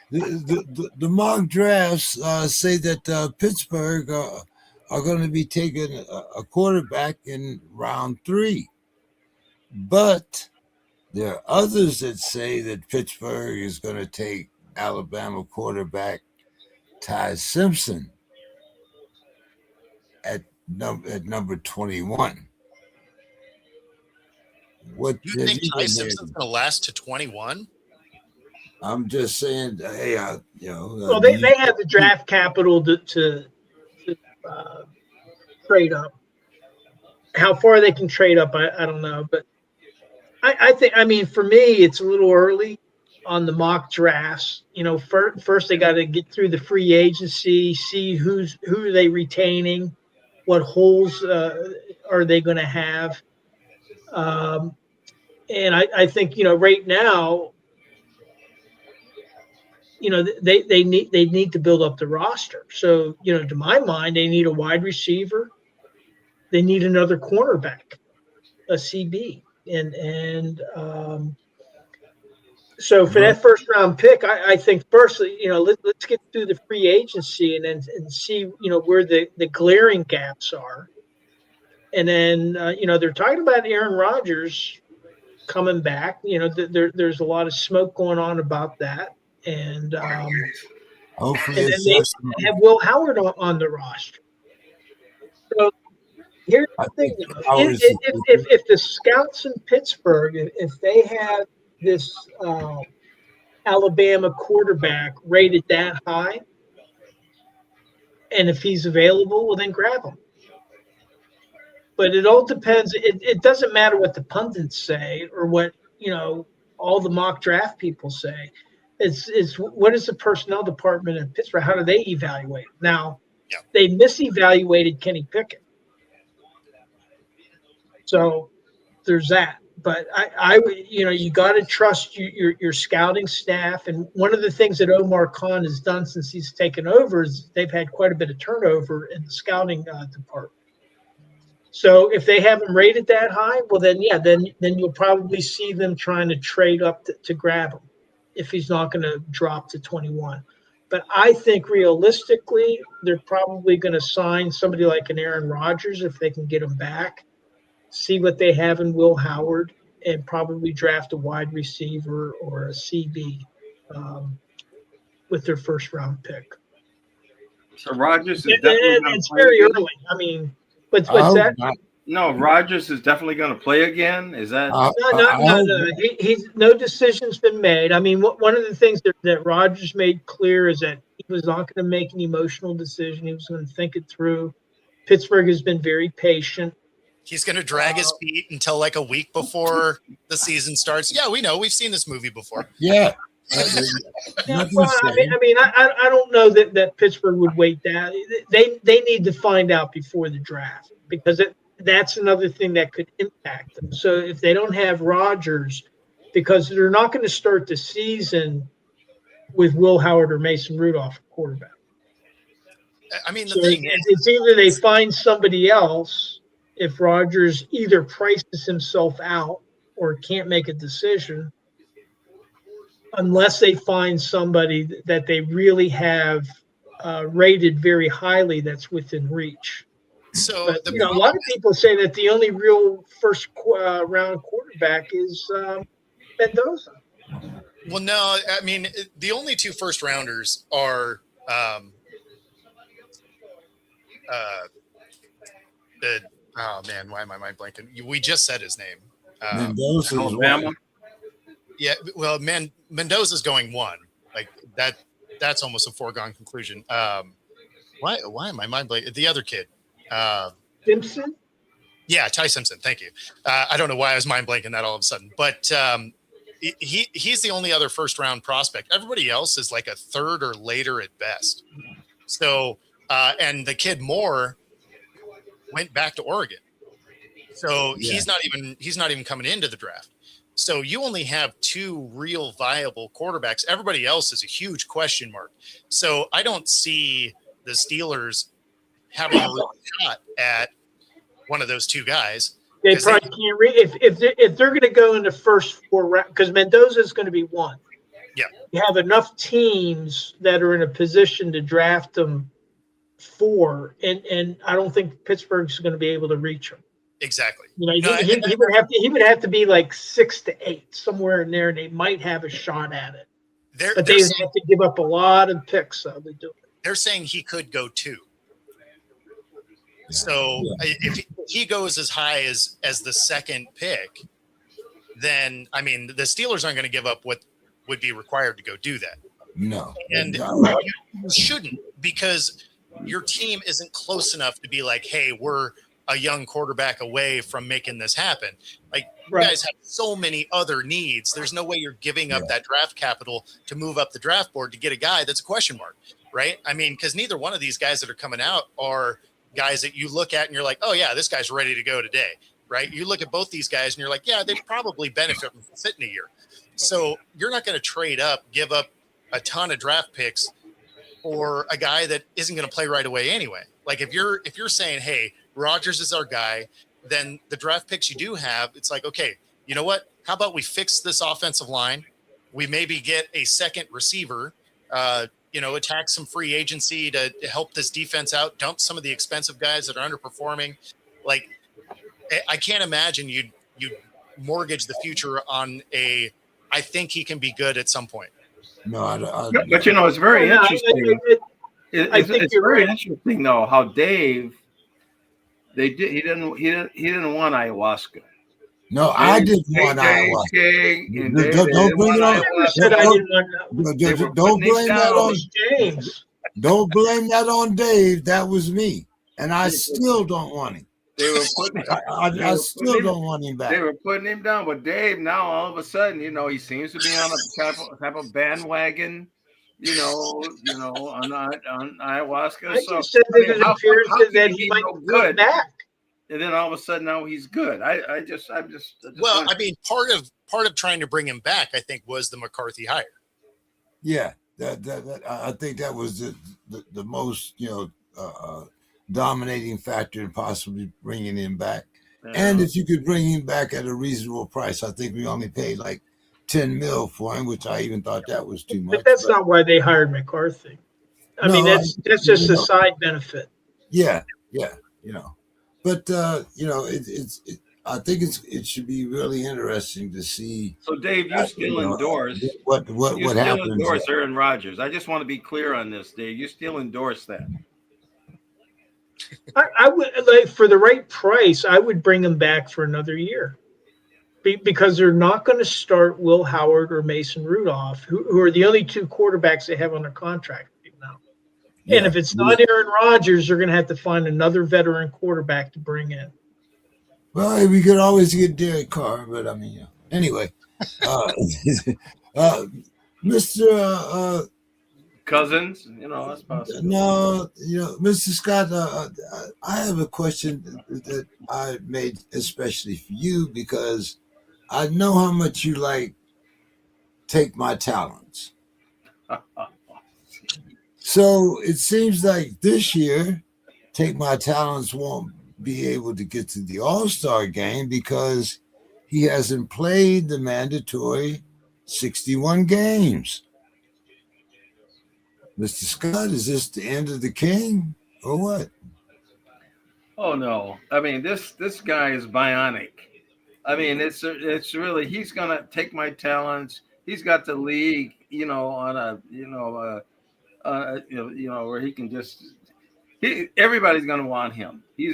A: the mock drafts say that Pittsburgh are going to be taking a quarterback in round 3. But there are others that say that Pittsburgh is going to take Alabama quarterback Ty Simpson at number 21. What
B: you think Ty Simpson's going to last to 21?
A: I'm just saying, hey,
C: well, they have the draft capital to trade up. How far they can trade up, I don't know, but I think, I mean, for me, it's a little early on the mock drafts. First they got to get through the free agency, see who are they retaining, what holes are they going to have, and I think right now, they need to build up the roster. So to my mind, they need a wide receiver, they need another cornerback, a CB, and so for that first round pick, I think firstly, let's get through the free agency and see, where the glaring gaps are. And then, they're talking about Aaron Rodgers coming back. There's a lot of smoke going on about that. And,
A: Hopefully,
C: and then they have Will Howard on the roster. So here's the thing, if the scouts in Pittsburgh, if they have this Alabama quarterback rated that high, and if he's available, well, then grab him. But it all depends. It doesn't matter what the pundits say or what all the mock draft people say. It's what is the personnel department in Pittsburgh? How do they evaluate? Now, they misevaluated Kenny Pickett, so there's that. But I you got to trust your scouting staff. And one of the things that Omar Khan has done since he's taken over is they've had quite a bit of turnover in the scouting department. So if they have him rated that high, well then you'll probably see them trying to trade up to grab him if he's not going to drop to 21. But I think realistically, they're probably going to sign somebody like an Aaron Rodgers if they can get him back, see what they have in Will Howard, and probably draft a wide receiver or a CB with their first round pick.
D: So Rodgers is definitely
C: it's very early. I mean, what's that?
D: No, Rodgers is definitely going to play again. Is that
C: no? He's no decision's been made. I mean, one of the things that Rodgers made clear is that he was not going to make an emotional decision. He was going to think it through. Pittsburgh has been very patient.
B: He's going to drag his feet until like a week before the season starts. Yeah, we know. We've seen this movie before.
A: Yeah.
C: I don't know that Pittsburgh would wait that. They need to find out before the draft, because that's another thing that could impact them. So if they don't have Rodgers, because they're not going to start the season with Will Howard or Mason Rudolph quarterback.
B: I mean,
C: it's either they find somebody else if Rodgers either prices himself out or can't make a decision, unless they find somebody that they really have rated very highly that's within reach.
B: So
C: but, a lot of people say that the only real first round quarterback is Mendoza.
B: Well, no, I mean, the only two first rounders are oh man, why am I mind blanking? We just said his name.
A: Mendoza's
D: Alabama.
B: Yeah, well, Mendoza's going one. Like that's almost a foregone conclusion. Why am I mind blanking? The other kid.
C: Simpson?
B: Yeah, Ty Simpson. Thank you. I don't know why I was mind blanking that all of a sudden, but he's the only other first round prospect. Everybody else is like a third or later at best. So, and the kid Moore went back to Oregon, so he's not even coming into the draft. So you only have two real viable quarterbacks. Everybody else is a huge question mark. So I don't see the Steelers having a real shot at one of those two guys.
C: They probably can't read if they're going to go in the first four rounds, because Mendoza is going to be one.
B: Yeah,
C: you have enough teams that are in a position to draft them four, and I don't think Pittsburgh's going to be able to reach them.
B: Exactly.
C: He would have to be like 6 to 8 somewhere in there, and they might have a shot at it. But they have to give up a lot of picks. So they do it.
B: They're saying he could go 2. So if he goes as high as the second pick, then I mean the Steelers aren't going to give up what would be required to go do that.
A: No,
B: and you shouldn't, because your team isn't close enough to be like, hey, we're a young quarterback away from making this happen. Like,
C: Right.
B: you guys have so many other needs. There's no way you're giving up that draft capital to move up the draft board to get a guy that's a question mark, right? I mean, because neither one of these guys that are coming out are guys that you look at and you're like, oh yeah, this guy's ready to go today, right? You look at both these guys and you're like, yeah, they probably benefit from sitting a year. So you're not going to trade up, give up a ton of draft picks for a guy that isn't going to play right away anyway. Like if you're saying, hey, Rodgers is our guy, then the draft picks you do have, it's like, okay, you know what? How about we fix this offensive line? We maybe get a second receiver, attack some free agency to help this defense out, dump some of the expensive guys that are underperforming. Like, I can't imagine you'd mortgage the future on I think he can be good at some point.
A: No,
D: but it's very interesting.
C: I think
D: It's
C: you're
D: very
C: right.
D: interesting though how Dave he didn't want ayahuasca.
A: No, I didn't want ayahuasca. Don't bring it on.
C: I said I didn't want that.
A: Don't blame that on
C: James.
A: Don't blame that on Dave. That was me, and I still don't want him.
D: They were putting.
A: I still don't want him back.
D: They were putting him down, but Dave now all of a sudden, he seems to be on a type of bandwagon. On ayahuasca.
C: I just said that it appears that he might come back.
D: And then all of a sudden now he's good. I'm just.
B: Well, I mean, part of trying to bring him back, I think, was the McCarthy hire.
A: Yeah, that I think that was the most dominating factor in possibly bringing him back. Yeah. And if you could bring him back at a reasonable price, I think we only paid like $10 million for him, which I even thought that was too much.
C: But that's not why they hired McCarthy. I mean, that's just a side benefit.
A: Yeah. But I think it should be really interesting to see.
D: So, Dave, you still endorse
A: what happens?
D: Endorse Aaron Rodgers. I just want to be clear on this, Dave. You still endorse that?
C: I would, like, for the right price, I would bring him back for another year, because they're not going to start Will Howard or Mason Rudolph, who are the only two quarterbacks they have on their contract right now. Yeah. And if it's not Aaron Rodgers, they're going to have to find another veteran quarterback to bring in.
A: Well, we could always get Derek Carr, but I mean, anyway, Mr.
D: Cousins, that's possible.
A: No, Mr. Scott, I have a question that I made especially for you, because I know how much you like Take My Talents. So it seems like this year, Take My Talents won't be able to get to the All-Star game because he hasn't played the mandatory 61 games. Mr. Scott, is this the end of the king or what?
D: Oh no! I mean, this guy is bionic. I mean, it's really, he's gonna take my talents. He's got the league, on a where he can just. Everybody's gonna want him. He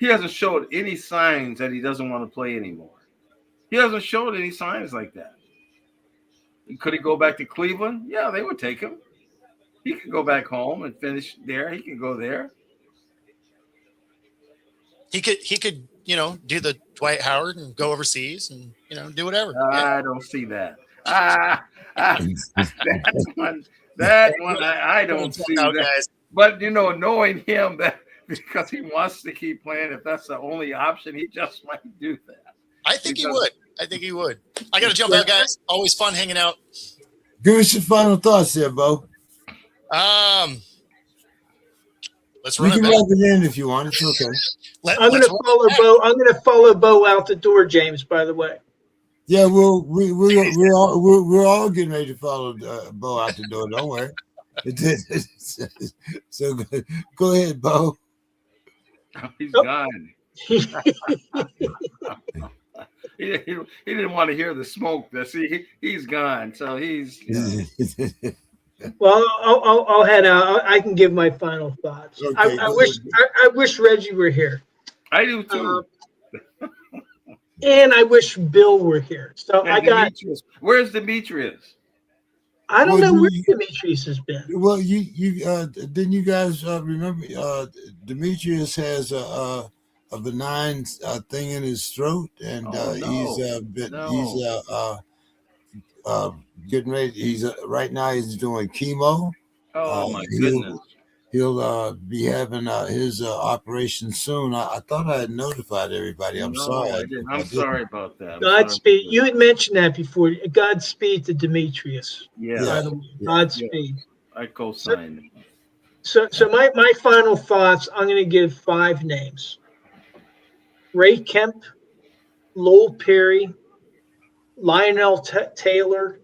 D: hasn't showed any signs that he doesn't want to play anymore. He hasn't showed any signs like that. Could he go back to Cleveland? Yeah, they would take him. He could go back home and finish there. He could go there. He could,
B: do the Dwight Howard and go overseas and, do whatever.
D: I don't see that. That one, I don't see that. Guys. But, knowing him, that because he wants to keep playing, if that's the only option, he just might do that.
B: I think he would. I got to jump out, guys. Always fun hanging out.
A: Give us your final thoughts there, Bo.
B: Let's run it back.
A: You can wrap it in if you want. It's okay.
C: I'm going to follow Bo. I'm going to follow Bo out the door, James, by the way.
A: Yeah, we're all getting ready to follow Bo out the door. Don't worry. So go ahead, Bo.
D: He's gone. He didn't want to hear the smoke. He's gone. So he's.
C: Well, I'll head out. I can give my final thoughts. Okay. I wish Reggie were here.
D: I do too.
C: And I wish Bill were here. So
D: and
C: I got.
D: Demetrius. Where's Demetrius?
C: I don't
A: Well,
C: know where
A: you,
C: Demetrius has been.
A: well, didn't you guys remember? Demetrius has a benign thing in his throat, and
D: Oh
A: he's
D: no,
A: he's
D: no.
A: uh, getting ready. He's right now. He's doing chemo.
D: Oh
A: Uh,
D: my
A: he'll
D: goodness.
A: he'll be having his operation soon. I thought I had notified everybody. I'm sorry
D: No, I
A: if
D: didn't.
A: I
D: I'm
A: didn't.
D: sorry about that. I'm sorry about
C: Godspeed.
D: that.
C: You had mentioned that before. Godspeed to Demetrius.
A: Yeah,
C: By
D: Yes,
C: the way,
A: yeah.
C: Godspeed.
D: I
C: So,
D: co-signed.
C: my final thoughts. I'm going to give 5 names: Ray Kemp, Lowell Perry, Lionel Taylor,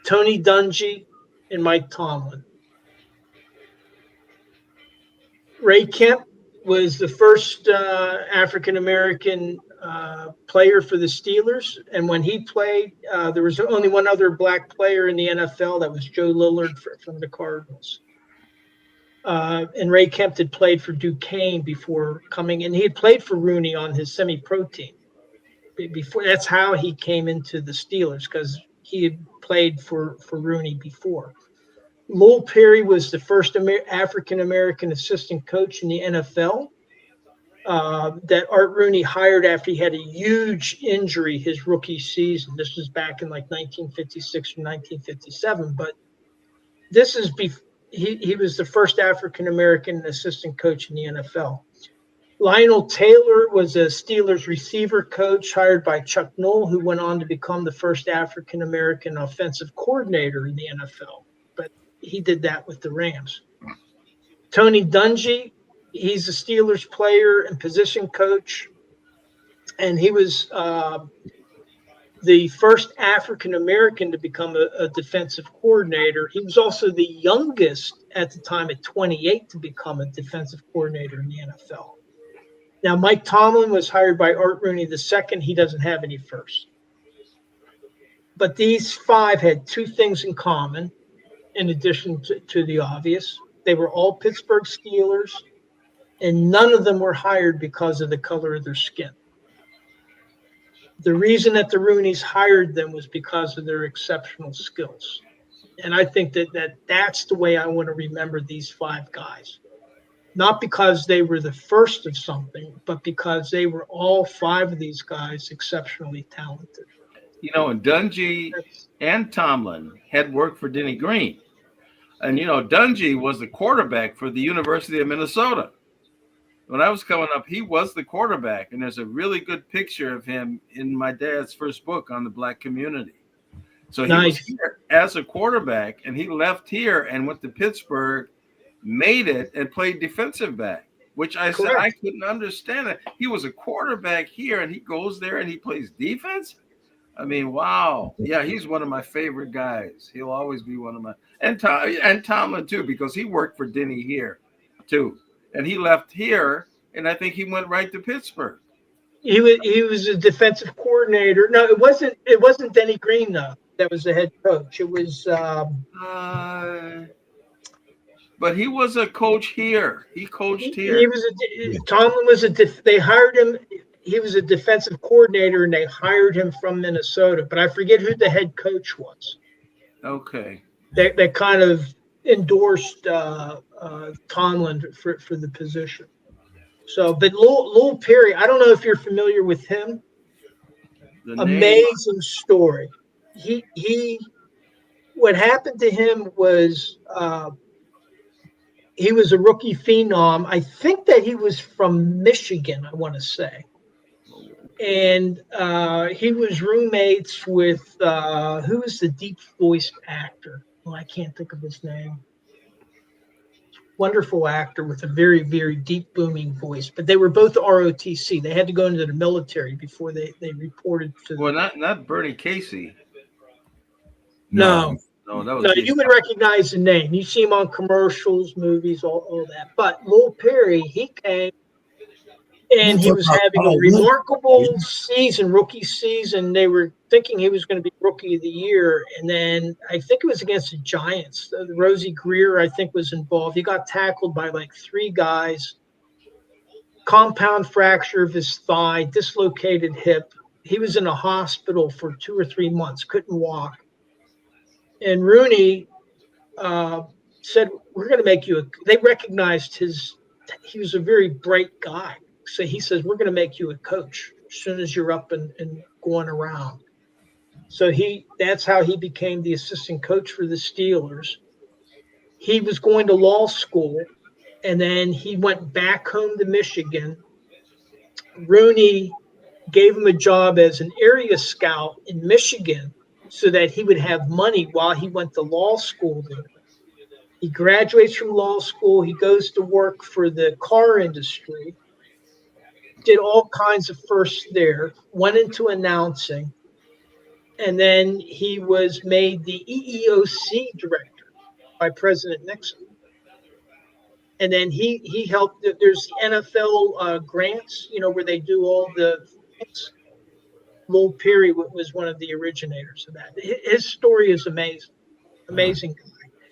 C: Tony Dungy, and Mike Tomlin. Ray Kemp was the first African American player for the Steelers, and when he played, there was only one other black player in the NFL. That was Joe Lillard from the Cardinals. And Ray Kemp had played for Duquesne before coming, and he had played for Rooney on his semi-pro team. Before, that's how he came into the Steelers, because he had played for Rooney before. Lowell Perry was the first African American assistant coach in the NFL that Art Rooney hired after he had a huge injury his rookie season. This was back in like 1956 or 1957, but this is he was the first African American assistant coach in the NFL. Lionel Taylor was a Steelers receiver coach hired by Chuck Noll, who went on to become the first African American offensive coordinator in the NFL. But he did that with the Rams. Tony Dungy, he's a Steelers player and position coach, and he was the first African American to become a defensive coordinator. He was also the youngest at the time at 28 to become a defensive coordinator in the NFL. Now, Mike Tomlin was hired by Art Rooney II. He doesn't have any first. But these 5 had 2 things in common, in addition to the obvious. They were all Pittsburgh Steelers, and none of them were hired because of the color of their skin. The reason that the Rooneys hired them was because of their exceptional skills. And I think that's the way I want to remember these 5 guys. Not because they were the first of something, but because they were all 5 of these guys exceptionally talented.
D: You know, and Dungy and Tomlin had worked for Denny Green. And, you know, Dungy was the quarterback for the University of Minnesota. When I was coming up, he was the quarterback. And there's a really good picture of him in my dad's first book on the Black community. So he was here as a quarterback, and he left here and went to Pittsburgh, made it, and played defensive back, which I said I couldn't understand it. He was a quarterback here, and he goes there and he plays defense. I mean, wow. Yeah, he's one of my favorite guys. He'll always be one of my and Tomlin too, because he worked for Denny here too. And he left here, and I think he went right to Pittsburgh.
C: He was a defensive coordinator. No, it wasn't Denny Green though. That was the head coach. It was
D: but he was a coach here. He coached here.
C: He was Tomlin was they hired him. He was a defensive coordinator, and they hired him from Minnesota. But I forget who the head coach was.
D: Okay.
C: They kind of endorsed Tomlin for the position. So, but Lowell Perry, I don't know if you're familiar with him. Amazing story. What happened to him was he was a rookie phenom. I think that he was from Michigan, I want to say. And he was roommates with who was the deep voiced actor? Well, I can't think of his name. Wonderful actor with a very, very deep booming voice. But they were both ROTC. They had to go into the military before they reported to.
D: Well, not Bernie Casey.
C: No,
D: that was
C: you would recognize the name. You see him on commercials, movies, all that. But Lowell Perry, he came. And he was having a remarkable season, rookie season. They were thinking he was going to be rookie of the year. And then I think it was against the Giants. Rosie Greer, I think, was involved. He got tackled by like 3 guys. Compound fracture of his thigh, dislocated hip. He was in a hospital for 2 or 3 months, couldn't walk. and Rooney said, "We're going to make you." They recognized he was a very bright guy, so he says, "We're going to make you a coach as soon as you're up and going around." So that's how he became the assistant coach for the Steelers. He was going to law school, and then he went back home to Michigan. Rooney gave him a job as an area scout in Michigan so that he would have money while he went to law school there. He graduates from law school. He goes to work for the car industry, did all kinds of firsts there, went into announcing, and then he was made the EEOC director by President Nixon. And then he helped. There's the NFL grants, where they do all the things. Lowell Perry was one of the originators of that. His story is amazing.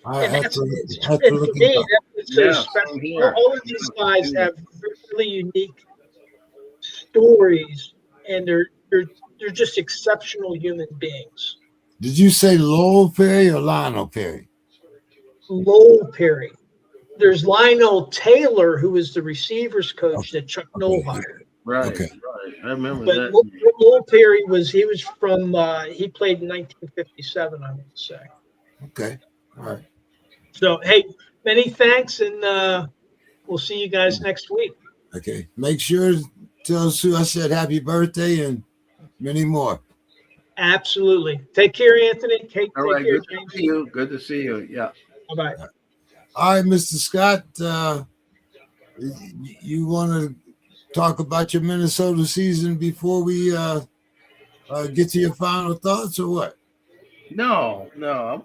C: And that's, and to me, that's so special. All of these guys have really unique stories, and they're just exceptional human beings.
A: Did you say Lowell Perry or Lionel Perry?
C: Lowell Perry. There's Lionel Taylor, who was the receivers coach that Chuck Noll hired.
D: Right. I remember that.
C: Lowell Perry he played in 1957, I would say.
A: Okay. All right.
C: So, hey, many thanks, and we'll see you guys next week.
A: Okay. Make sure to tell Sue I said happy birthday and many more.
C: Absolutely. Take care, Anthony. Take care,
D: good
C: James.
D: to see you. Good to see you. Yeah.
C: Bye-bye.
A: All right, Mr. Scott, you want to talk about your Minnesota season before we get to your final thoughts or what?
D: No.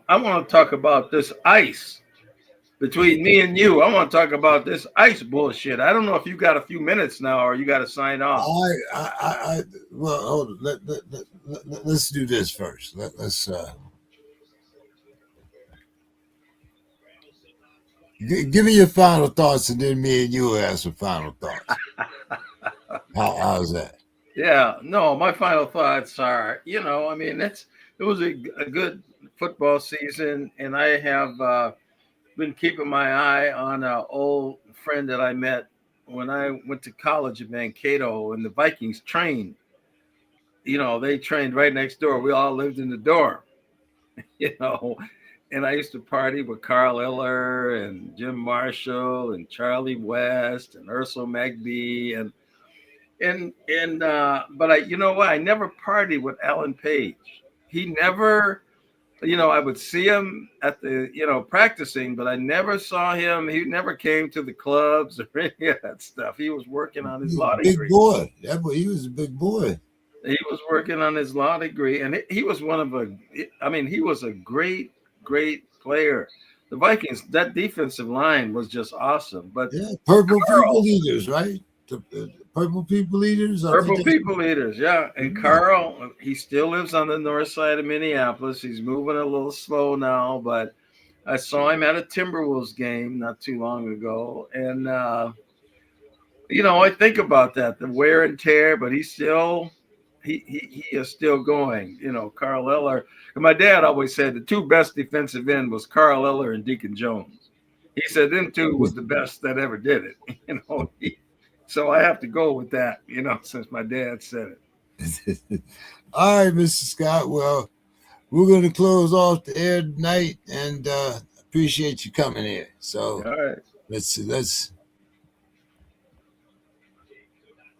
D: I want to talk about this ice between me and you. I want to talk about this ice bullshit. I don't know if you got a few minutes now or you got to sign off.
A: Well, hold on. Let's do this first. Let's give me your final thoughts, and then me and you will have some final thoughts. How's that?
D: Yeah, no, my final thoughts are, it was a good football season, and I have been keeping my eye on an old friend that I met when I went to college in Mankato, and the Vikings trained. They trained right next door. We all lived in the dorm, and I used to party with Carl Eller and Jim Marshall and Charlie West and Ursula McBee but I never partied with Alan Page. He never, I would see him at the, practicing, but I never saw him. He never came to the clubs or any of that stuff. He was working on his law degree.
A: Big boy. He was a big boy.
D: He was working on his law degree, and he was he was a great player. The Vikings, that defensive line was just awesome. But
A: yeah, Purple People Leaders, right? The Purple People Leaders.
D: Purple People Leaders, yeah. And Carl, he still lives on the north side of Minneapolis. He's moving a little slow now, but I saw him at a Timbervoles game not too long ago, and I think about that, the wear and tear, but he's still. He is still going, Carl Eller. And my dad always said the two best defensive end was Carl Eller and Deacon Jones. He said them two was the best that ever did it, So I have to go with that, since my dad said it.
A: All right, Mr. Scott. Well, we're going to close off the air tonight, and appreciate you coming here. So
D: all right.
A: let's